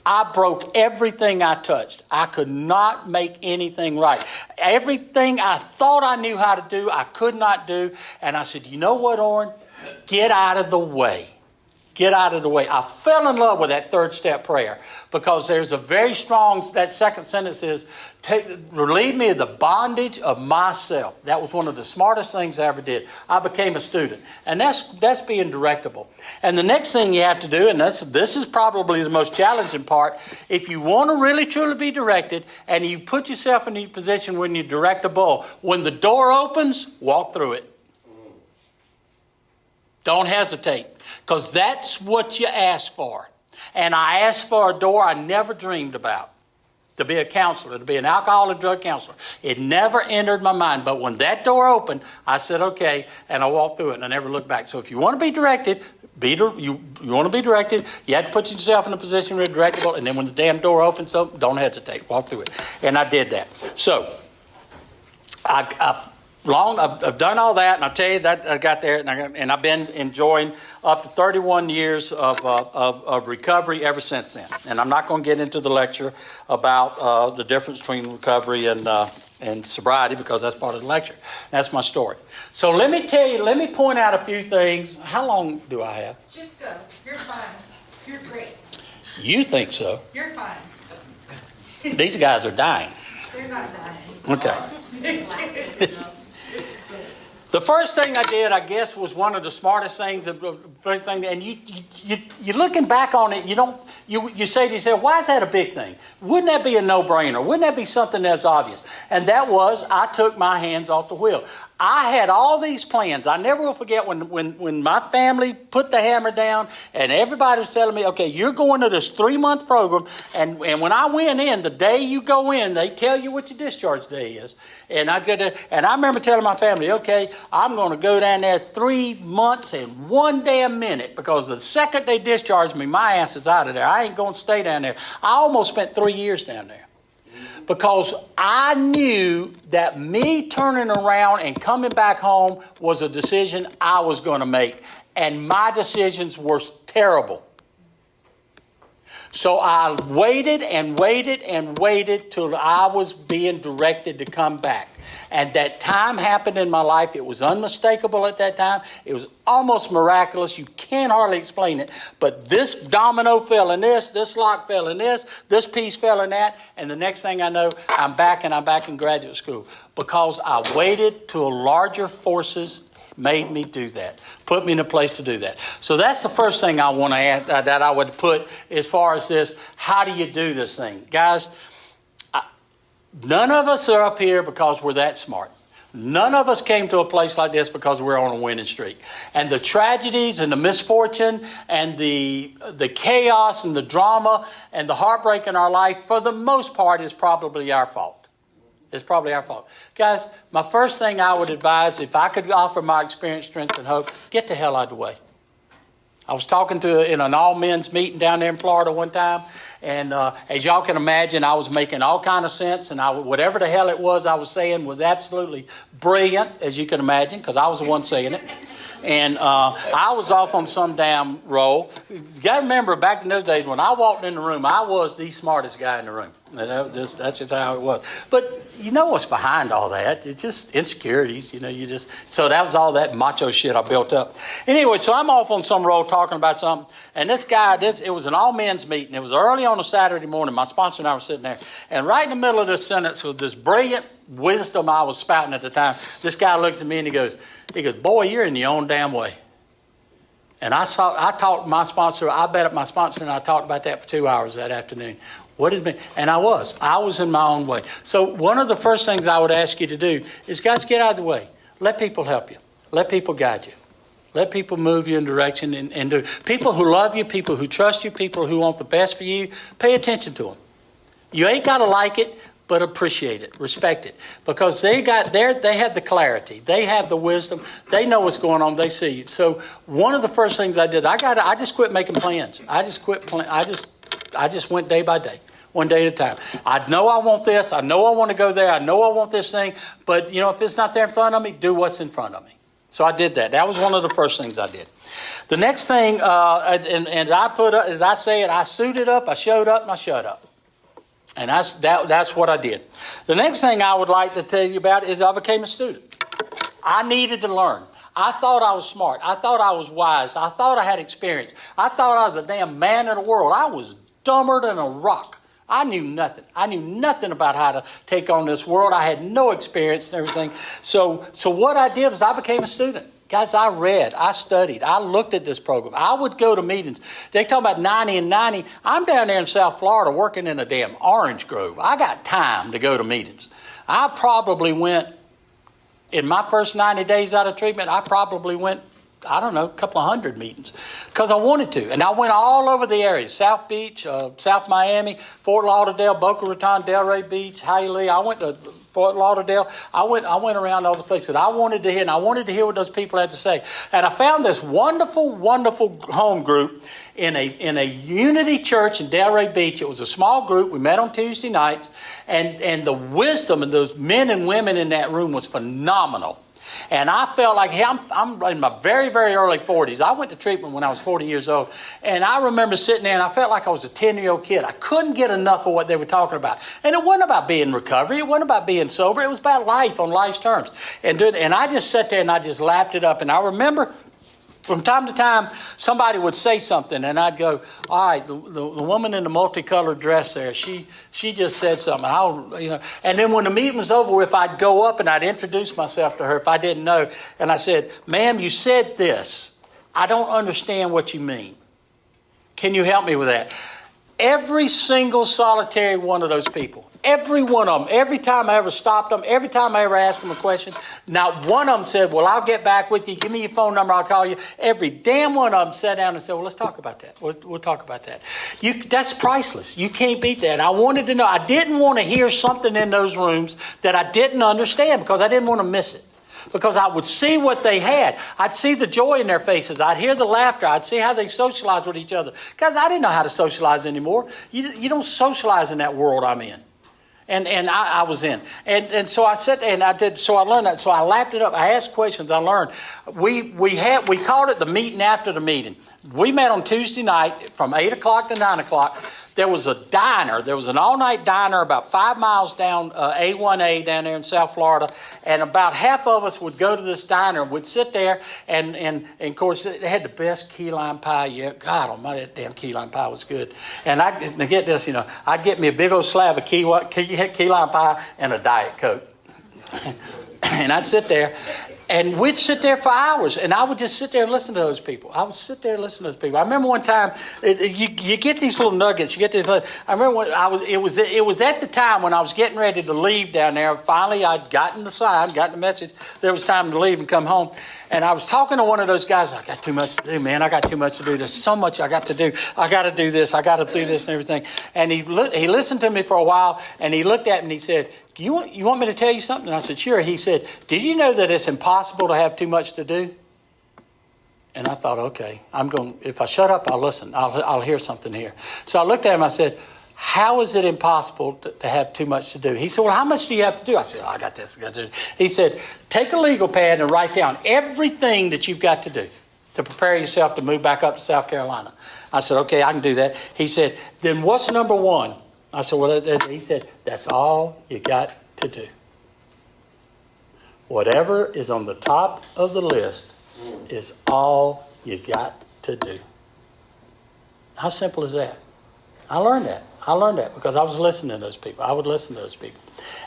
I broke everything I touched. I could not make anything right. Everything I thought I knew how to do, I could not do. And I said, you know what, Oren? Get out of the way. Get out of the way. I fell in love with that third step prayer because there's a very strong, that second sentence is, relieve me of the bondage of myself. That was one of the smartest things I ever did. I became a student. And that's being directable. And the next thing you have to do, and this is probably the most challenging part, if you want to really truly be directed and you put yourself in a position when you're directable, when the door opens, walk through it. Don't hesitate, because that's what you asked for. And I asked for a door I never dreamed about, to be a counselor, to be an alcohol and drug counselor. It never entered my mind. But when that door opened, I said, okay, and I walked through it, and I never looked back. So if you want to be directed, you want to be directed, you have to put yourself in a position where you're directable, and then when the damn door opens, don't hesitate. Walk through it. And I did that. So I've done all that, and I tell you that I got there, and I've been enjoying up to 31 years of recovery ever since then. And I'm not going to get into the lecture about the difference between recovery and sobriety because that's part of the lecture. That's my story. So let me point out a few things. How long do I have? Just go. You're fine. You're great. You think so? You're fine. These guys are dying. They're not dying. Okay. The first thing I did, I guess, was one of the smartest things. And you're looking back on it. You say to yourself, "Why is that a big thing? Wouldn't that be a no-brainer? Wouldn't that be something that's obvious?" And that was, I took my hands off the wheel. I had all these plans. I never will forget when my family put the hammer down and everybody was telling me, okay, you're going to this 3-month program. And when I went in, the day you go in, they tell you what your discharge day is. And I remember telling my family, okay, I'm going to go down there 3 months and 1 damn minute, because the second they discharge me, my ass is out of there. I ain't going to stay down there. I almost spent 3 years down there. Because I knew that me turning around and coming back home was a decision I was going to make. And my decisions were terrible. So I waited and waited and waited till I was being directed to come back. And that time happened in my life. It was unmistakable at that time. It was almost miraculous. You can't hardly explain it. But this domino fell in this lock fell in this piece fell in that. And the next thing I know, I'm back in graduate school. Because I waited till larger forces made me do that. Put me in a place to do that. So that's the first thing I want to add, that I would put as far as this. How do you do this thing? Guys, none of us are up here because we're that smart. None of us came to a place like this because we're on a winning streak. And the tragedies and the misfortune and the chaos and the drama and the heartbreak in our life, for the most part, is probably our fault. It's probably our fault. Guys, my first thing I would advise, if I could offer my experience, strength, and hope, get the hell out of the way. I was talking in an all-men's meeting down there in Florida one time, and as y'all can imagine, I was making all kind of sense, and whatever the hell it was I was saying was absolutely brilliant, as you can imagine, because I was the one saying it. And I was off on some damn roll. You got to remember, back in those days, when I walked in the room, I was the smartest guy in the room. That's just how it was. But you know what's behind all that? It's just insecurities. So that was all that macho shit I built up. Anyway, so I'm off on some roll talking about something. And this guy, it was an all-men's meeting. It was early on a Saturday morning. My sponsor and I were sitting there. And right in the middle of this sentence with this brilliant wisdom I was spouting at the time, this guy looks at me and he goes, boy, you're in your own damn way. And I talked to my sponsor. I bet up my sponsor and I talked about that for 2 hours that afternoon. What did it mean? And I was in my own way. So one of the first things I would ask you to do is, guys, get out of the way. Let people help you. Let people guide you. Let people move you in direction and do. People who love you, people who trust you, people who want the best for you, pay attention to them. You ain't got to like it, but appreciate it, respect it, because they have the clarity, they have the wisdom, they know what's going on, they see you. So one of the first things I did, I just quit making plans. I just went day by day, one day at a time. I know I want this. I know I want to go there. I know I want this thing. But if it's not there in front of me, do what's in front of me. So I did that. That was one of the first things I did. The next thing, and as I say it, I suited up, I showed up, and I shut up. And that's what I did. The next thing I would like to tell you about is I became a student. I needed to learn. I thought I was smart. I thought I was wise. I thought I had experience. I thought I was a damn man of the world. I was dumber than a rock. I knew nothing. I knew nothing about how to take on this world. I had no experience and everything. So what I did was I became a student. Guys, I read, I studied, I looked at this program. I would go to meetings. They talk about 90 and 90. I'm down there in South Florida working in a damn orange grove. I got time to go to meetings. I probably went, in my first 90 days out of treatment, I probably went, I don't know, a couple of hundred meetings because I wanted to. And I went all over the areas, South Beach, South Miami, Fort Lauderdale, Boca Raton, Delray Beach, Hialeah. I went to Fort Lauderdale. I went around all the places that I wanted to hear, and I wanted to hear what those people had to say. And I found this wonderful, wonderful home group in a Unity church in Delray Beach. It was a small group. We met on Tuesday nights, and the wisdom of those men and women in that room was phenomenal. And I felt like, hey, I'm in my very, very early 40s. I went to treatment when I was 40 years old. And I remember sitting there and I felt like I was a 10-year-old kid. I couldn't get enough of what they were talking about. And it wasn't about being in recovery. It wasn't about being sober. It was about life on life's terms. And I just sat there and I just lapped it up. And I remember from time to time, somebody would say something, and I'd go, all right, the woman in the multicolored dress there, she just said something. And then when the meeting was over with, I'd go up and I'd introduce myself to her if I didn't know. And I said, ma'am, you said this. I don't understand what you mean. Can you help me with that? Every single solitary one of those people. Every one of them. Every time I ever stopped them, every time I ever asked them a question, not one of them said, well, I'll get back with you. Give me your phone number. I'll call you. Every damn one of them sat down and said, well, let's talk about that. We'll talk about that. That's priceless. You can't beat that. I wanted to know. I didn't want to hear something in those rooms that I didn't understand because I didn't want to miss it. Because I would see what they had. I'd see the joy in their faces. I'd hear the laughter. I'd see how they socialized with each other. Guys, I didn't know how to socialize anymore. You don't socialize in that world I'm in. And I was in. And so I sat there and I did, so I learned that. So I lapped it up. I asked questions. I learned. We called it the meeting after the meeting. We met on Tuesday night from 8 o'clock to 9 o'clock. There was a diner. There was an all-night diner about 5 miles down A1A down there in South Florida. And about half of us would go to this diner. We'd sit there and of course, it had the best key lime pie yet. God almighty, that damn key lime pie was good. And I'd get this, I'd get me a big old slab of key lime pie and a Diet Coke. And I'd sit there. And we'd sit there for hours, and I would just sit there and listen to those people. I would sit there and listen to those people. I remember one time, you get these little nuggets. I remember it was at the time when I was getting ready to leave down there. Finally, I'd gotten the message. There was time to leave and come home. And I was talking to one of those guys. I got too much to do, man. I got too much to do. There's so much I got to do. I got to do this. I got to do this and everything. And he listened to me for a while, and he looked at me and he said, you want me to tell you something? And I said, sure. He said, did you know that it's impossible to have too much to do? And I thought, okay, if I shut up, I'll listen. I'll hear something here. So I looked at him. I said, how is it impossible to have too much to do? He said, well, how much do you have to do? I said, I got this. I got to do. He said, take a legal pad and write down everything that you've got to do to prepare yourself to move back up to South Carolina. I said, okay, I can do that. He said, then what's number one? I said, well, he said, that's all you got to do. Whatever is on the top of the list is all you got to do. How simple is that? I learned that because I was listening to those people. I would listen to those people.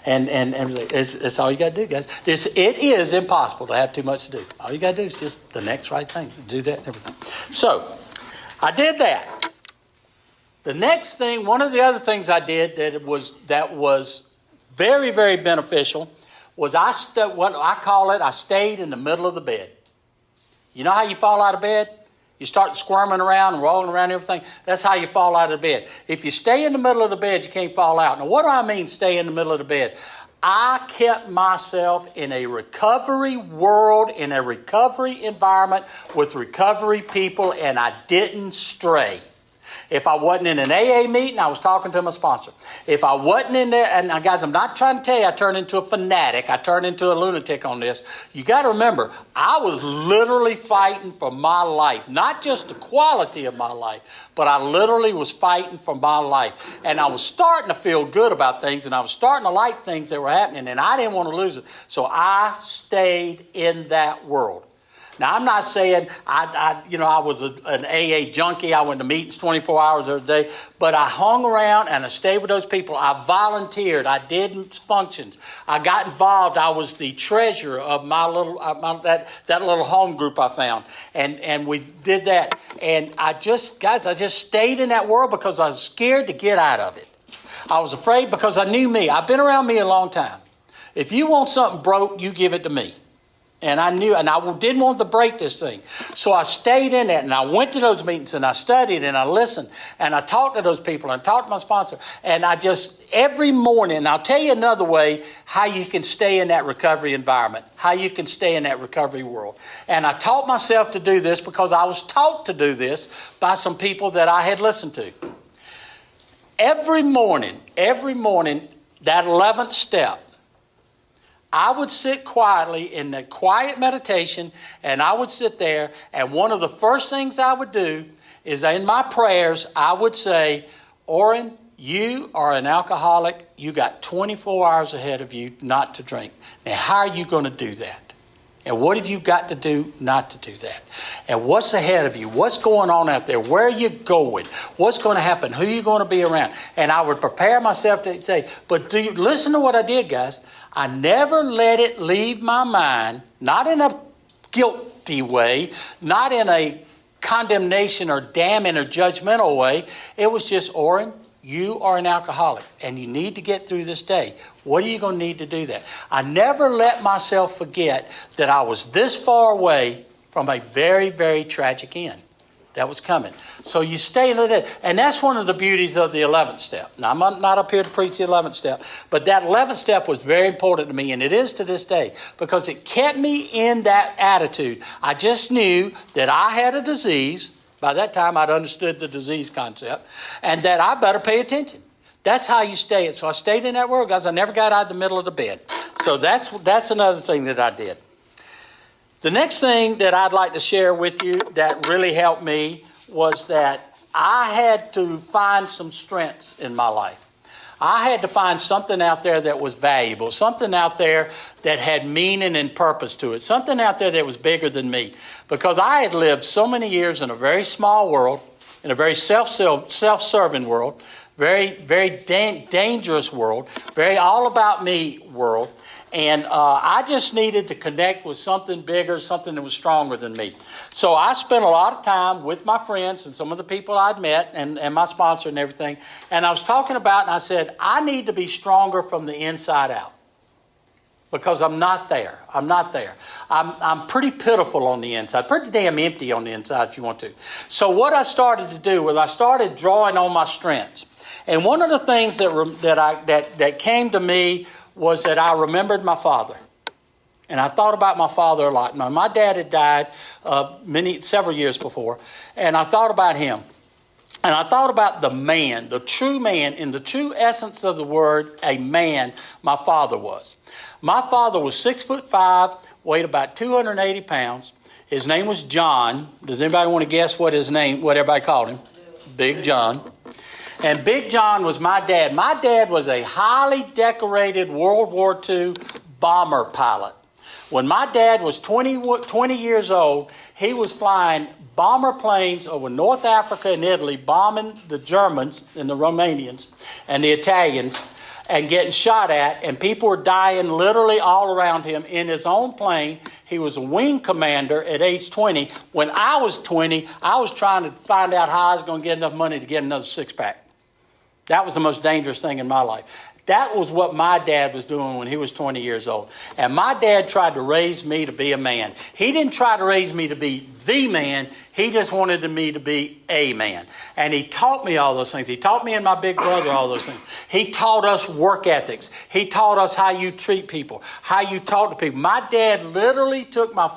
And it's all you got to do, guys. It is impossible to have too much to do. All you got to do is just the next right thing. Do that and everything. So, I did that. The next thing, one of the other things I did that was very, very beneficial was I stayed in the middle of the bed. You know how you fall out of bed? You start squirming around and rolling around and everything. That's how you fall out of bed. If you stay in the middle of the bed, you can't fall out. Now, what do I mean stay in the middle of the bed? I kept myself in a recovery world, in a recovery environment with recovery people, and I didn't stray. If I wasn't in an AA meeting, I was talking to my sponsor. If I wasn't in there, and now guys, I'm not trying to tell you I turned into a fanatic. I turned into a lunatic on this. You got to remember, I was literally fighting for my life. Not just the quality of my life, but I literally was fighting for my life. And I was starting to feel good about things, and I was starting to like things that were happening, and I didn't want to lose it. So I stayed in that world. Now, I'm not saying I was an AA junkie. I went to meetings 24 hours every day. But I hung around and I stayed with those people. I volunteered. I did functions. I got involved. I was the treasurer of my little that little home group I found. And we did that. And I just stayed in that world because I was scared to get out of it. I was afraid because I knew me. I've been around me a long time. If you want something broke, you give it to me. And I knew, and I didn't want to break this thing. So I stayed in that, and I went to those meetings, and I studied, and I listened, and I talked to those people, and I talked to my sponsor. And I just, every morning, and I'll tell you another way how you can stay in that recovery environment, how you can stay in that recovery world. And I taught myself to do this because I was taught to do this by some people that I had listened to. Every morning, that 11th step, I would sit quietly in the quiet meditation, and I would sit there, and one of the first things I would do is in my prayers, I would say, Oren, you are an alcoholic. You got 24 hours ahead of you not to drink. Now, how are you going to do that? And what have you got to do not to do that? And what's ahead of you? What's going on out there? Where are you going? What's going to happen? Who are you going to be around? And I would prepare myself to say, but do you listen to what I did, guys? I never let it leave my mind, not in a guilty way, not in a condemnation or damning or judgmental way. It was just, Oren, you are an alcoholic and you need to get through this day. What are you going to need to do that? I never let myself forget that I was this far away from a very, very tragic end that was coming. So you stay in it. And that's one of the beauties of the 11th step. Now, I'm not up here to preach the 11th step, but that 11th step was very important to me, and it is to this day, because it kept me in that attitude. I just knew that I had a disease. By that time, I'd understood the disease concept, and that I better pay attention. That's how you stay. So I stayed in that world, guys. I never got out of the middle of the bed. So that's another thing that I did. The next thing that I'd like to share with you that really helped me was that I had to find some strengths in my life. I had to find something out there that was valuable, something out there that had meaning and purpose to it, something out there that was bigger than me. Because I had lived so many years in a very small world, in a very self-serving world, very, very dangerous world, very all about me world. And I just needed to connect with something bigger, something that was stronger than me. So I spent a lot of time with my friends and some of the people I'd met and my sponsor and everything. And I was talking about, and I said, I need to be stronger from the inside out. Because I'm not there. I'm not there. I'm pretty pitiful on the inside, pretty damn empty on the inside if you want to. So what I started to do was I started drawing on my strengths. And one of the things that came to me was that I remembered my father. And I thought about my father a lot. Now, my dad had died several years before, and I thought about him. And I thought about the man, the true man, in the true essence of the word, a man, my father was. My father was 6'5", weighed about 280 pounds. His name was John. Does anybody want to guess what everybody called him? Big John. And Big John was my dad. My dad was a highly decorated World War II bomber pilot. When my dad was 20 years old, he was flying bomber planes over North Africa and Italy, bombing the Germans and the Romanians and the Italians and getting shot at, and people were dying literally all around him in his own plane. He was a wing commander at age 20. When I was 20, I was trying to find out how I was going to get enough money to get another six-pack. That was the most dangerous thing in my life. That was what my dad was doing when he was 20 years old. And my dad tried to raise me to be a man. He didn't try to raise me to be the man. He just wanted me to be a man. And he taught me all those things. He taught me and my big brother all those things. He taught us work ethics. He taught us how you treat people, how you talk to people. My dad literally took my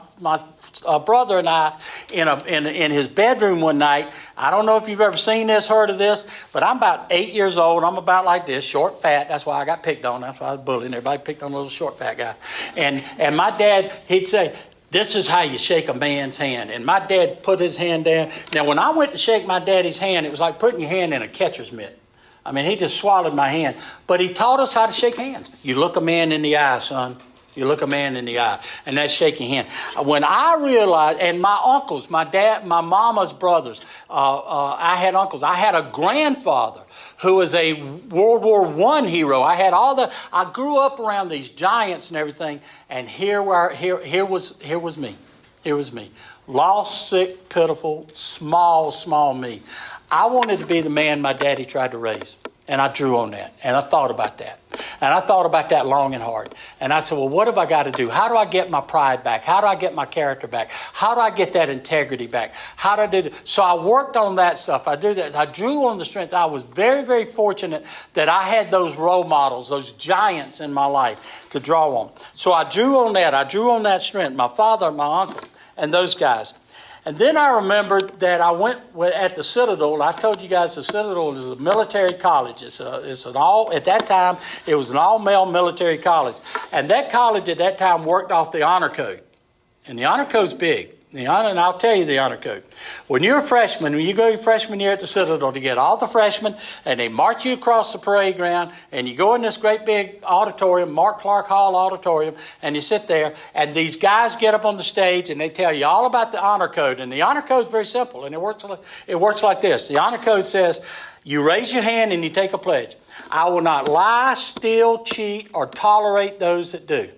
brother and I in his bedroom one night. I don't know if you've ever seen this, heard of this, but I'm about 8 years old. I'm about like this, short, fat. That's why I got picked on. That's why I was bullying. Everybody picked on a little short, fat guy. And my dad, he'd say, this is how you shake a man's hand. And my dad put his hand down. Now, when I went to shake my daddy's hand, it was like putting your hand in a catcher's mitt. I mean, he just swallowed my hand. But he taught us how to shake hands. You look a man in the eye, son. You look a man in the eye, and that's shaking hand. When I realized, and my uncles, my dad, my mama's brothers, I had uncles. I had a grandfather who was a World War I hero. I grew up around these giants and everything, and here was me. Here was me. Lost, sick, pitiful, small me. I wanted to be the man my daddy tried to raise. And I drew on that. And I thought about that. And I thought about that long and hard. And I said, well, what have I got to do? How do I get my pride back? How do I get my character back? How do I get that integrity back? How do I do that? So I worked on that stuff. I do that. I drew on the strength. I was very, very fortunate that I had those role models, those giants in my life to draw on. So I drew on that. I drew on that strength. My father, my uncle, and those guys. And then I remembered that I went at the Citadel. I told you guys the Citadel is a military college. At that time, it was an all-male military college. And that college at that time worked off the honor code. And the honor code's big. And I'll tell you the honor code. When you're a freshman, when you go your freshman year at the Citadel to get all the freshmen, and they march you across the parade ground, and you go in this great big auditorium, Mark Clark Hall auditorium, and you sit there, and these guys get up on the stage, and they tell you all about the honor code. And the honor code is very simple, and it works like this. The honor code says, you raise your hand and you take a pledge. I will not lie, steal, cheat, or tolerate those that do.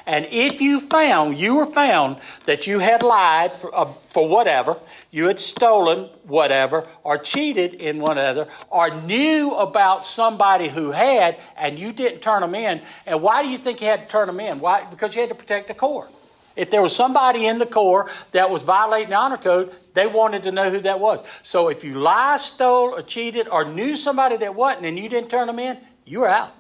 And if you were found that you had lied for whatever, you had stolen whatever, or cheated in whatever, or knew about somebody who had, and you didn't turn them in. And why do you think you had to turn them in? Why? Because you had to protect the Corps. If there was somebody in the Corps that was violating the honor code, they wanted to know who that was. So if you lied, stole, or cheated, or knew somebody that wasn't, and you didn't turn them in, you were out.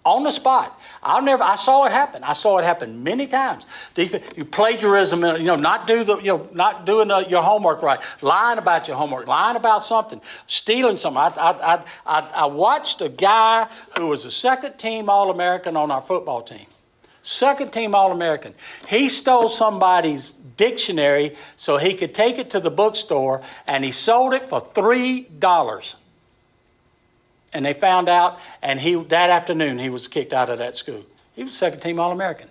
On the spot. I saw it happen. I saw it happen many times. You plagiarism, not doing your homework right, lying about your homework, lying about something, stealing something. I watched a guy who was a second team All-American on our football team. Second team All-American. He stole somebody's dictionary so he could take it to the bookstore, and he sold it for $3. And they found out, and that afternoon he was kicked out of that school. He was second team All-American.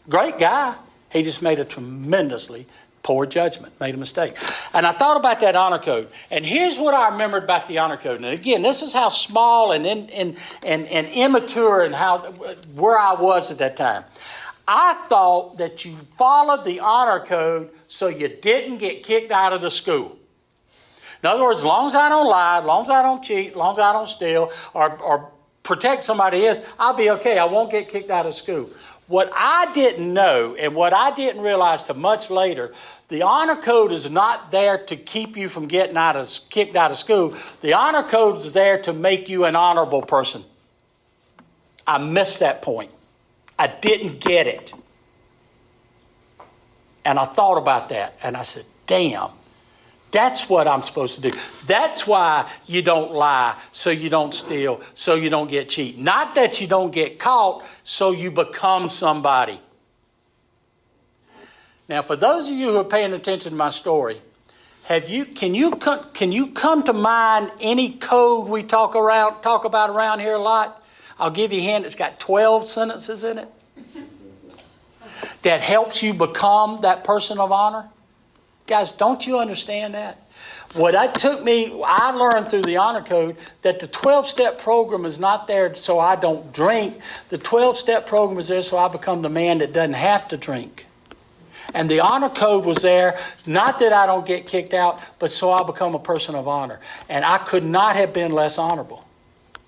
Great guy. He just made a tremendously poor judgment, made a mistake. And I thought about that honor code. And here's what I remembered about the honor code. And again, this is how small and immature and where I was at that time. I thought that you followed the honor code so you didn't get kicked out of the school. In other words, as long as I don't lie, as long as I don't cheat, as long as I don't steal or protect somebody else, I'll be okay. I won't get kicked out of school. What I didn't know and what I didn't realize till much later, the honor code is not there to keep you from getting kicked out of school. The honor code is there to make you an honorable person. I missed that point. I didn't get it. And I thought about that and I said, damn. That's what I'm supposed to do. That's why you don't lie, so you don't steal, so you don't get cheat. Not that you don't get caught, so you become somebody. Now, for those of you who are paying attention to my story, can you come to mind any code we talk about around here a lot? I'll give you a hint. It's got 12 sentences in it that helps you become that person of honor. Guys, don't you understand that? I learned through the honor code that the 12-step program is not there so I don't drink. The 12-step program is there so I become the man that doesn't have to drink. And the honor code was there, not that I don't get kicked out, but so I become a person of honor. And I could not have been less honorable.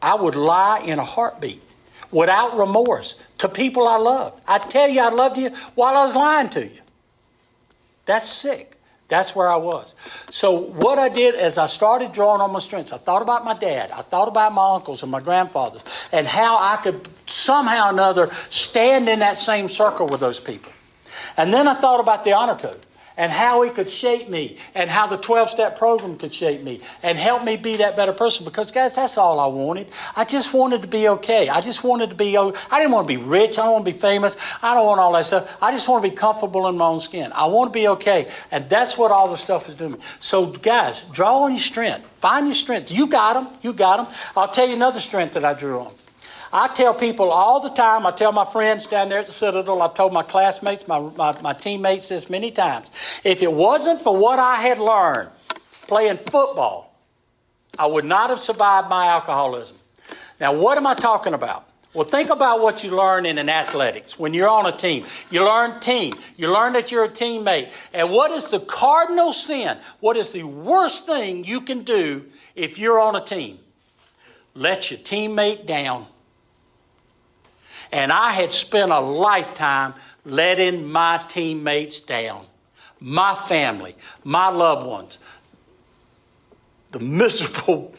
I would lie in a heartbeat without remorse to people I loved. I'd tell you I loved you while I was lying to you. That's sick. That's where I was. So what I did is I started drawing on my strengths. I thought about my dad. I thought about my uncles and my grandfathers and how I could somehow or another stand in that same circle with those people. And then I thought about the honor code and how it could shape me and how the 12-step program could shape me and help me be that better person. Because, guys, that's all I wanted. I just wanted to be okay. I didn't want to be rich. I don't want to be famous. I don't want all that stuff. I just want to be comfortable in my own skin. I want to be okay. And that's what all the stuff is doing. So, guys, draw on your strength. Find your strength. You got them. You got them. I'll tell you another strength that I drew on. I tell people all the time, I tell my friends down there at the Citadel, I've told my classmates, my teammates this many times. If it wasn't for what I had learned playing football, I would not have survived my alcoholism. Now, what am I talking about? Well, think about what you learn in athletics when you're on a team. You learn team. You learn that you're a teammate. And what is the cardinal sin? What is the worst thing you can do if you're on a team? Let your teammate down. And I had spent a lifetime letting my teammates down, my family, my loved ones, the miserable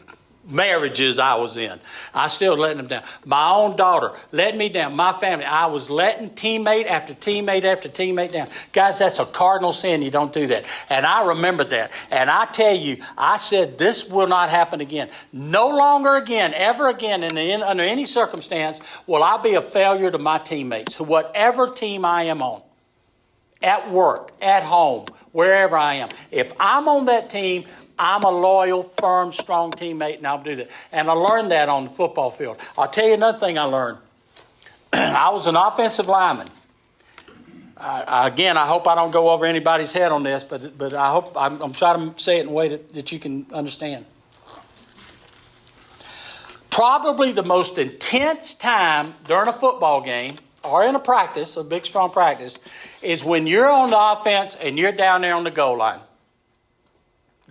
marriages I was in. I still letting them down. My own daughter let me down. My family, I was letting teammate after teammate after teammate down. Guys, that's a cardinal sin. You don't do that. And I remember that. And I tell you, I said, this will not happen again. No longer again, ever again, under any circumstance, will I be a failure to my teammates, whatever team I am on. At work, at home, wherever I am. If I'm on that team, I'm a loyal, firm, strong teammate, and I'll do that. And I learned that on the football field. I'll tell you another thing I learned. I was an offensive lineman. Again, I hope I don't go over anybody's head on this, but I hope I'm trying to say it in a way that you can understand. Probably the most intense time during a football game or in a practice, a big strong practice, is when you're on the offense and you're down there on the goal line.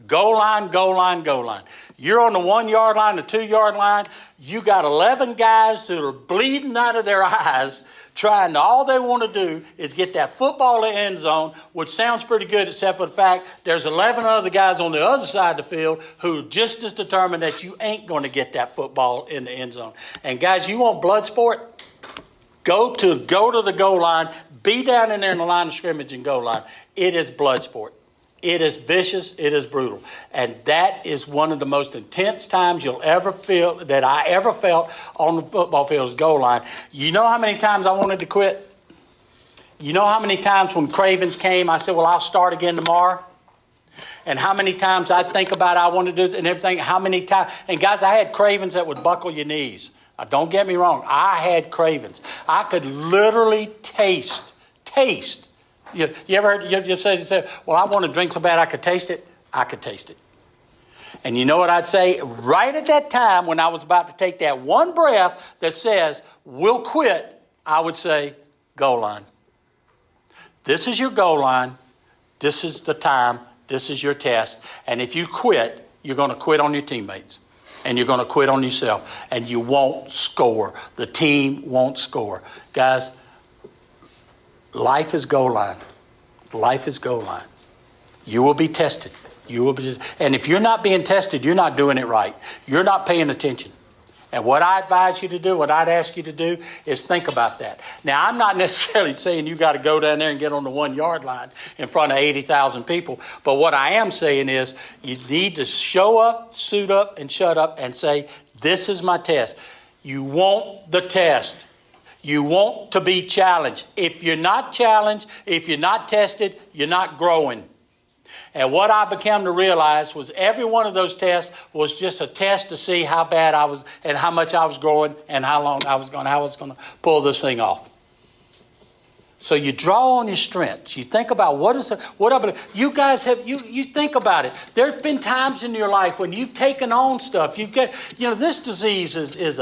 Goal line, goal line, goal line. You're on the 1 yard line, the 2 yard line. You got 11 guys that are bleeding out of their eyes trying to, all they want to do is get that football in the end zone, which sounds pretty good except for the fact there's 11 other guys on the other side of the field who are just as determined that you ain't going to get that football in the end zone. And guys, you want blood sport? Go to the goal line, be down in there in the line of scrimmage and goal line. It is blood sport. It is vicious. It is brutal. And that is one of the most intense times you'll ever feel, that I ever felt on the football field's goal line. You know how many times I wanted to quit? You know how many times when cravings came, I said, well, I'll start again tomorrow? And how many times I think about I want to do it and everything, how many times. And guys, I had cravings that would buckle your knees. Don't get me wrong. I had cravings. I could literally taste. You ever heard you say, well, I want to drink so bad I could taste it? I could taste it. And you know what I'd say? Right at that time when I was about to take that one breath that says, we'll quit, I would say, goal line. This is your goal line. This is the time. This is your test. And if you quit, you're going to quit on your teammates. And you're going to quit on yourself. And you won't score. The team won't score. Guys, life is goal line. Life is goal line. You will be tested. And if you're not being tested, you're not doing it right. You're not paying attention. And what I advise you to do, what I'd ask you to do, is think about that. Now, I'm not necessarily saying you got to go down there and get on the 1 yard line in front of 80,000 people. But what I am saying is you need to show up, suit up, and shut up and say, this is my test. You want the test. You want to be challenged. If you're not challenged, if you're not tested, you're not growing. And what I began to realize was every one of those tests was just a test to see how bad I was and how much I was growing and how long I was going to pull this thing off. So you draw on your strengths. You think about you guys have, you think about it. There's been times in your life when you've taken on stuff. This disease is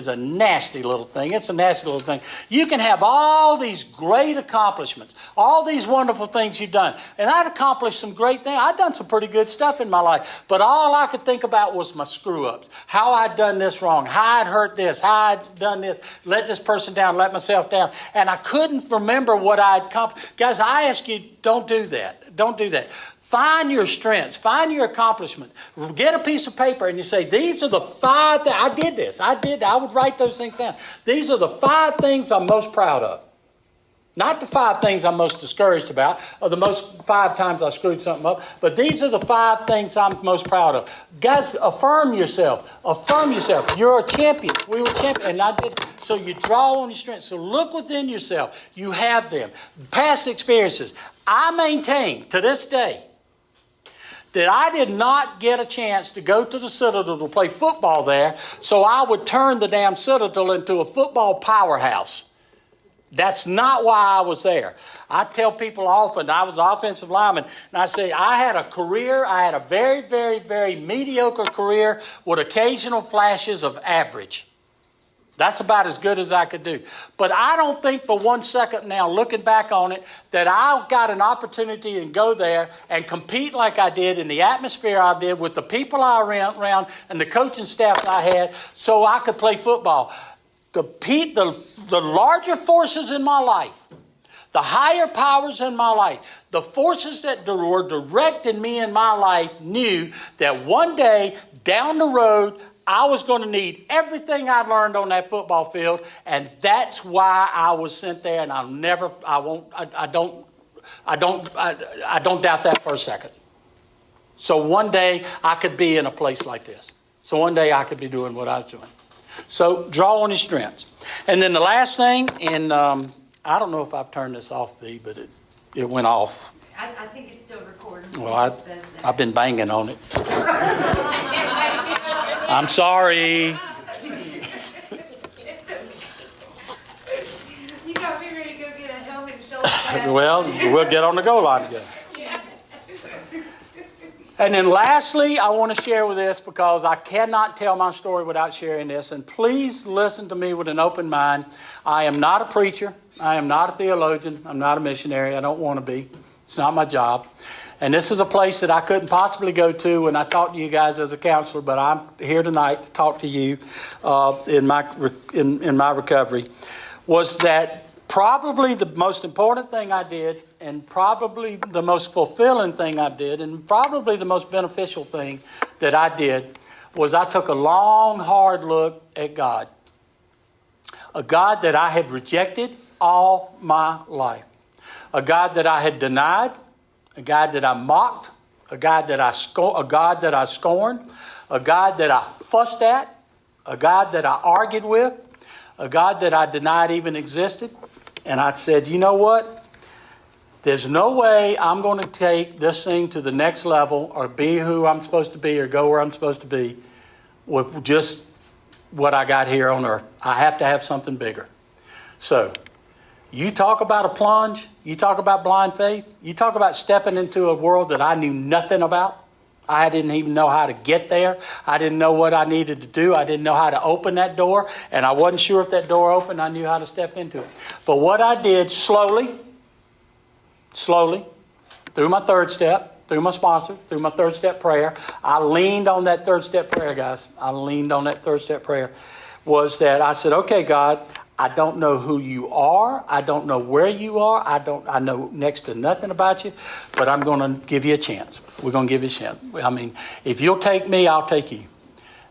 a nasty little thing. It's a nasty little thing. You can have all these great accomplishments, all these wonderful things you've done. And I'd accomplished some great things. I'd done some pretty good stuff in my life. But all I could think about was my screw-ups. How I'd done this wrong. How I'd hurt this. How I'd done this. Let this person down. Let myself down. And I couldn't remember what I'd accomplished. Guys, I ask you, don't do that. Don't do that. Find your strengths. Find your accomplishment. Get a piece of paper and you say, these are the 5 things. I did this. I would write those things down. These are the 5 things I'm most proud of. Not the 5 things I'm most discouraged about, or the most 5 times I screwed something up, but these are the 5 things I'm most proud of. Guys, affirm yourself. Affirm yourself. You're a champion. We were champions. And I did. So you draw on your strengths. So look within yourself. You have them. Past experiences. I maintain to this day that I did not get a chance to go to the Citadel to play football there, so I would turn the damn Citadel into a football powerhouse. That's not why I was there. I tell people often, I was an offensive lineman, and I say I had a career, I had a very, very, very mediocre career with occasional flashes of average. That's about as good as I could do. But I don't think for 1 second now, looking back on it, that I got an opportunity to go there and compete like I did in the atmosphere I did with the people I around and the coaching staff I had so I could play football. The larger forces in my life, the higher powers in my life, the forces that were directing me in my life knew that one day down the road, I was going to need everything I learned on that football field, and that's why I was sent there. And I don't doubt that for a second. So one day I could be in a place like this. So one day I could be doing what I was doing. So draw on your strengths. And then the last thing, and I don't know if I've turned this off, B, but it went off. I think it's still recording. Well, I've been banging on it. I'm sorry. You got me ready to go get a helmet and shoulder pads. Well, we'll get on the goal line together. And then lastly, I want to share with this because I cannot tell my story without sharing this. And please listen to me with an open mind. I am not a preacher. I am not a theologian. I'm not a missionary. I don't want to be. It's not my job. And this is a place that I couldn't possibly go to when I talked to you guys as a counselor, but I'm here tonight to talk to you in my recovery. Was that probably the most important thing I did, and probably the most fulfilling thing I did, and probably the most beneficial thing that I did, was I took a long, hard look at God. A God that I had rejected all my life. A God that I had denied. A God that I mocked. A God that I scorned. A God that I fussed at. A God that I argued with. A God that I denied even existed. And I said, you know what? There's no way I'm going to take this thing to the next level or be who I'm supposed to be or go where I'm supposed to be with just what I got here on earth. I have to have something bigger. So, you talk about a plunge, you talk about blind faith, you talk about stepping into a world that I knew nothing about. I didn't even know how to get there. I didn't know what I needed to do. I didn't know how to open that door. And I wasn't sure if that door opened. I knew how to step into it. But what I did slowly, through my third step, through my sponsor, through my third step prayer, I leaned on that third step prayer, guys. I leaned on that third step prayer. Was that I said, okay, God, I don't know who you are. I don't know where you are. I know next to nothing about you, but I'm going to give you a chance. We're going to give you a chance. I mean, if you'll take me, I'll take you.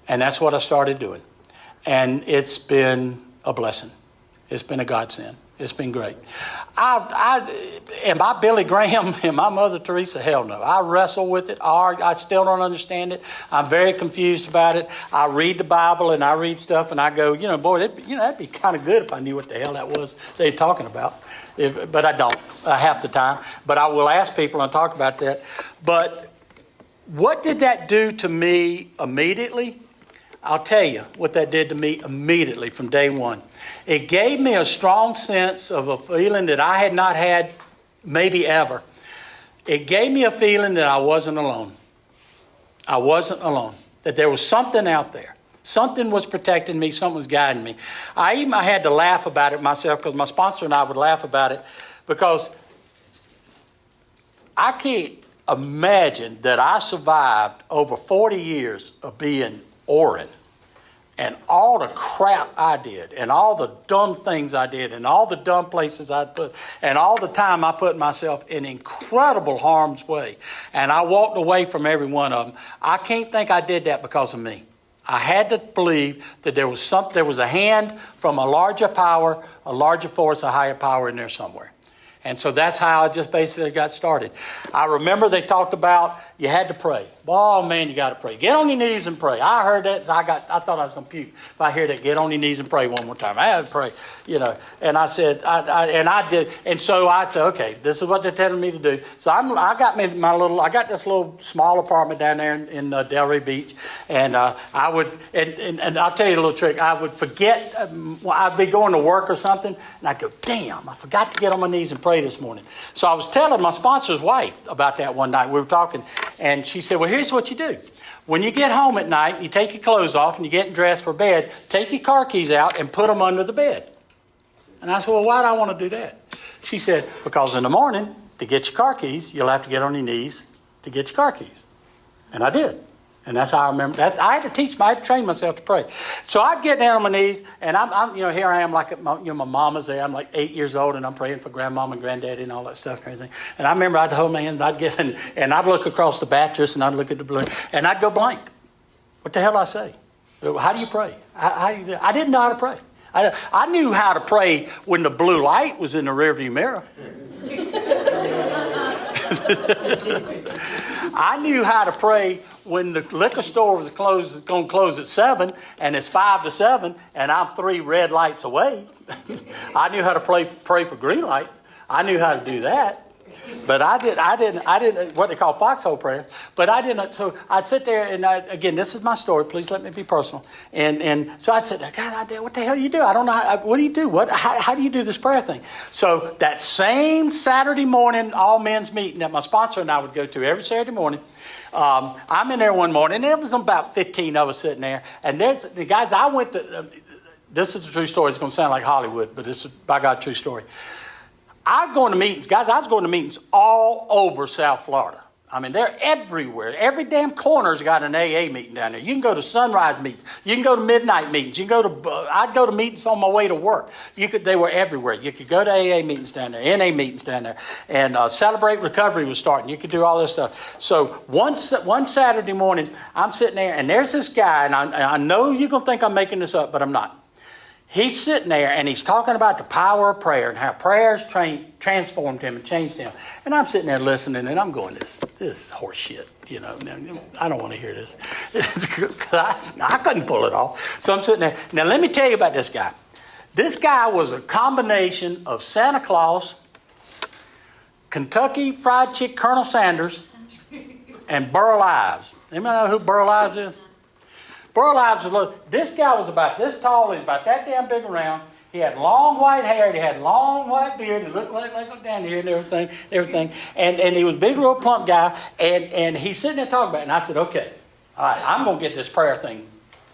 And that's what I started doing. And it's been a blessing. It's been a godsend. It's been great. Am I Billy Graham? Am I Mother Teresa? Hell no. I wrestle with it. I still don't understand it. I'm very confused about it. I read the Bible and I read stuff and I go, boy, that'd be kind of good if I knew what the hell that was they're talking about. But I don't half the time. But I will ask people and talk about that. But what did that do to me immediately? I'll tell you what that did to me immediately from day one. It gave me a strong sense of a feeling that I had not had maybe ever. It gave me a feeling that I wasn't alone. I wasn't alone. That there was something out there. Something was protecting me. Something was guiding me. I had to laugh about it myself because my sponsor and I would laugh about it because I can't imagine that I survived over 40 years of being Oren. And all the crap I did, and all the dumb things I did, and all the dumb places I put, and all the time I put myself in incredible harm's way. And I walked away from every one of them. I can't think I did that because of me. I had to believe that there was a hand from a larger power, a larger force, a higher power in there somewhere. And so that's how I just basically got started. I remember they talked about you had to pray. Oh, man, you got to pray. Get on your knees and pray. I heard that. I thought I was going to puke if I hear that. Get on your knees and pray one more time. I had to pray, And I said, I did. And so I said, okay, this is what they're telling me to do. So I got this little small apartment down there in Delray Beach. And I would, and I'll tell you a little trick. I would forget, I'd be going to work or something. And I'd go, damn, I forgot to get on my knees and pray this morning. So I was telling my sponsor's wife about that one night. We were talking, and she said, well, here's what you do. When you get home at night, you take your clothes off and you're getting dressed for bed, take your car keys out and put them under the bed. And I said, well, why do I want to do that? She said, because in the morning, to get your car keys, you'll have to get on your knees to get your car keys. And I did. And that's how I remember that. I had to train myself to pray. So I'd get down on my knees, and I'm here I am, like my mama's there. I'm like 8 years old, and I'm praying for grandmama and granddaddy and all that stuff and everything. And I remember I'd hold my hands, I'd get in, and I'd look across the mattress, and I'd look at the balloon, and I'd go blank. What the hell did I say? How do you pray? I didn't know how to pray. I knew how to pray when the blue light was in the rearview mirror. I knew how to pray when the liquor store was going to close at 7 and it's 5 to 7 and I'm 3 red lights away. I knew how to pray for green lights. I knew how to do that. But I didn't what they call foxhole prayer. But I didn't. So I'd sit there and again, this is my story. Please let me be personal. And so I'd sit there, God, what the hell do you do? I don't know. What do you do? How do you do this prayer thing? So that same Saturday morning, all men's meeting that my sponsor and I would go to every Saturday morning, I'm in there one morning, and there was about 15 of us sitting there. And there's the guys I went to. This is a true story. It's going to sound like Hollywood, but it's by God, true story. I was going to meetings, guys. I was going to meetings all over South Florida. I mean, they're everywhere. Every damn corner's got an AA meeting down there. You can go to sunrise meetings. You can go to midnight meetings. You can go to. I'd go to meetings on my way to work. They were everywhere. You could go to AA meetings down there, NA meetings down there, and Celebrate Recovery was starting. You could do all this stuff. So one Saturday morning, I'm sitting there, and there's this guy, and I know you're gonna think I'm making this up, but I'm not. He's sitting there and he's talking about the power of prayer and how prayers transformed him and changed him. And I'm sitting there listening and I'm going, this is horse shit. You know, I don't want to hear this. I couldn't pull it off. So I'm sitting there. Now, let me tell you about this guy. This guy was a combination of Santa Claus, Kentucky Fried Chicken Colonel Sanders, and Burl Ives. Anybody know who Burl Ives is? Burl Ives was this guy was about this tall and about that damn big around. He had long white hair. He had long white beard. He looked like down here and everything. And he was a big, little plump guy. And he's sitting there talking about it. And I said, okay, all right, I'm going to get this prayer thing.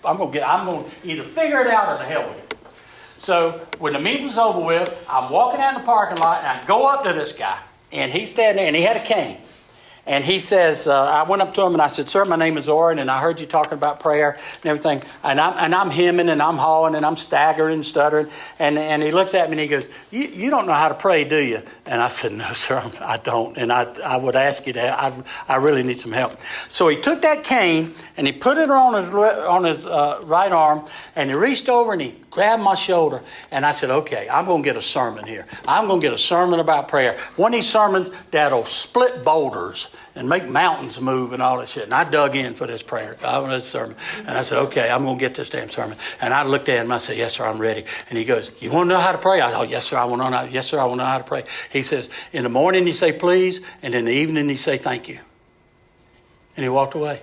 I'm going to either figure it out or the hell with it. So when the meeting was over with, I'm walking out in the parking lot and I go up to this guy. And he's standing there and he had a cane. And he says, I went up to him and I said, sir, my name is Oren, and I heard you talking about prayer and everything. And I'm hemming and I'm hawing and I'm staggering and stuttering. And he looks at me and he goes, you don't know how to pray, do you? And I said, no, sir, I don't. And I would ask you that. I really need some help. So he took that cane and he put it on his right arm, and he reached over and he grabbed my shoulder. And I said, okay, I'm going to get a sermon here. I'm going to get a sermon about prayer. One of these sermons that'll split boulders and make mountains move and all that shit. And I dug in for this prayer. I wanted this sermon. And I said, okay, I'm going to get this damn sermon. And I looked at him and I said, yes, sir, I'm ready. And he goes, you want to know how to pray? I thought, yes, sir, I want to know. Yes, sir, I want to know how to pray. He says, in the morning you say please, and in the evening you say thank you. And he walked away.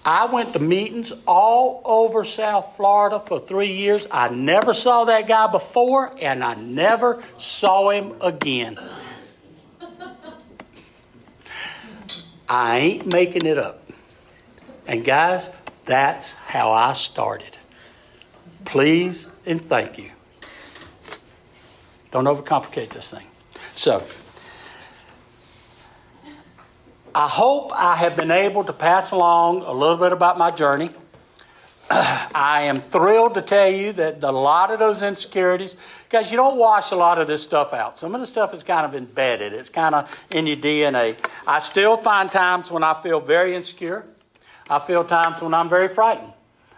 I went to meetings all over South Florida for 3 years. I never saw that guy before, and I never saw him again. I ain't making it up. And guys, that's how I started. Please and thank you. Don't overcomplicate this thing. So, I hope I have been able to pass along a little bit about my journey. I am thrilled to tell you that a lot of those insecurities, guys, you don't wash a lot of this stuff out. Some of the stuff is kind of embedded. It's kind of in your DNA. I still find times when I feel very insecure. I feel times when I'm very frightened.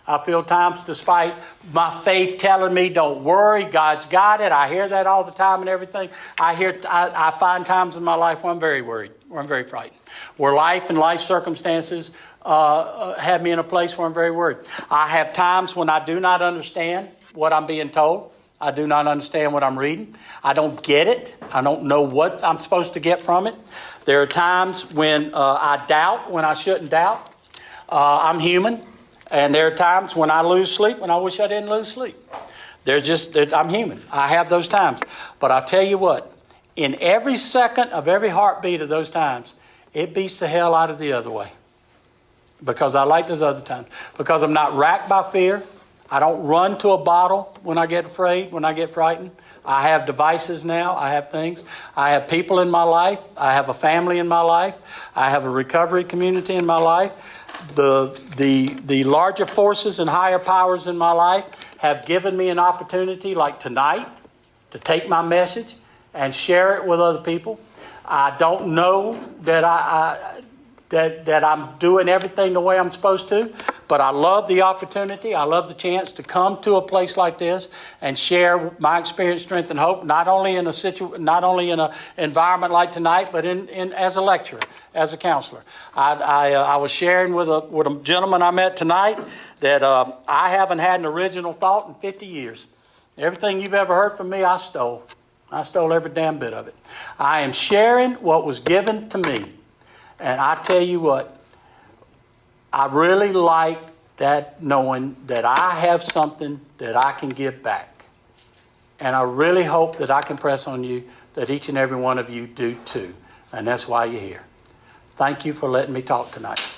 I feel times despite my faith telling me, don't worry, God's got it. I hear that all the time and everything. I find times in my life where I'm very worried, where I'm very frightened, where life and life circumstances have me in a place where I'm very worried. I have times when I do not understand what I'm being told. I do not understand what I'm reading. I don't get it. I don't know what I'm supposed to get from it. There are times when I doubt when I shouldn't doubt. I'm human. And there are times when I lose sleep when I wish I didn't lose sleep. I'm human. I have those times. But I'll tell you what, in every second of every heartbeat of those times, it beats the hell out of the other way. Because I like those other times. Because I'm not racked by fear. I don't run to a bottle when I get afraid, when I get frightened. I have devices now. I have things. I have people in my life. I have a family in my life. I have a recovery community in my life. The larger forces and higher powers in my life have given me an opportunity like tonight to take my message and share it with other people. I don't know that that I'm doing everything the way I'm supposed to, but I love the opportunity. I love the chance to come to a place like this and share my experience, strength, and hope. Not only in an environment like tonight, but in as a lecturer, as a counselor. I was sharing with a gentleman I met tonight that I haven't had an original thought in 50 years. Everything you've ever heard from me, I stole. I stole every damn bit of it. I am sharing what was given to me. And I tell you what, I really like that, knowing that I have something that I can give back. And I really hope that I can press on you that each and every one of you do too. And that's why you're here. Thank you for letting me talk tonight.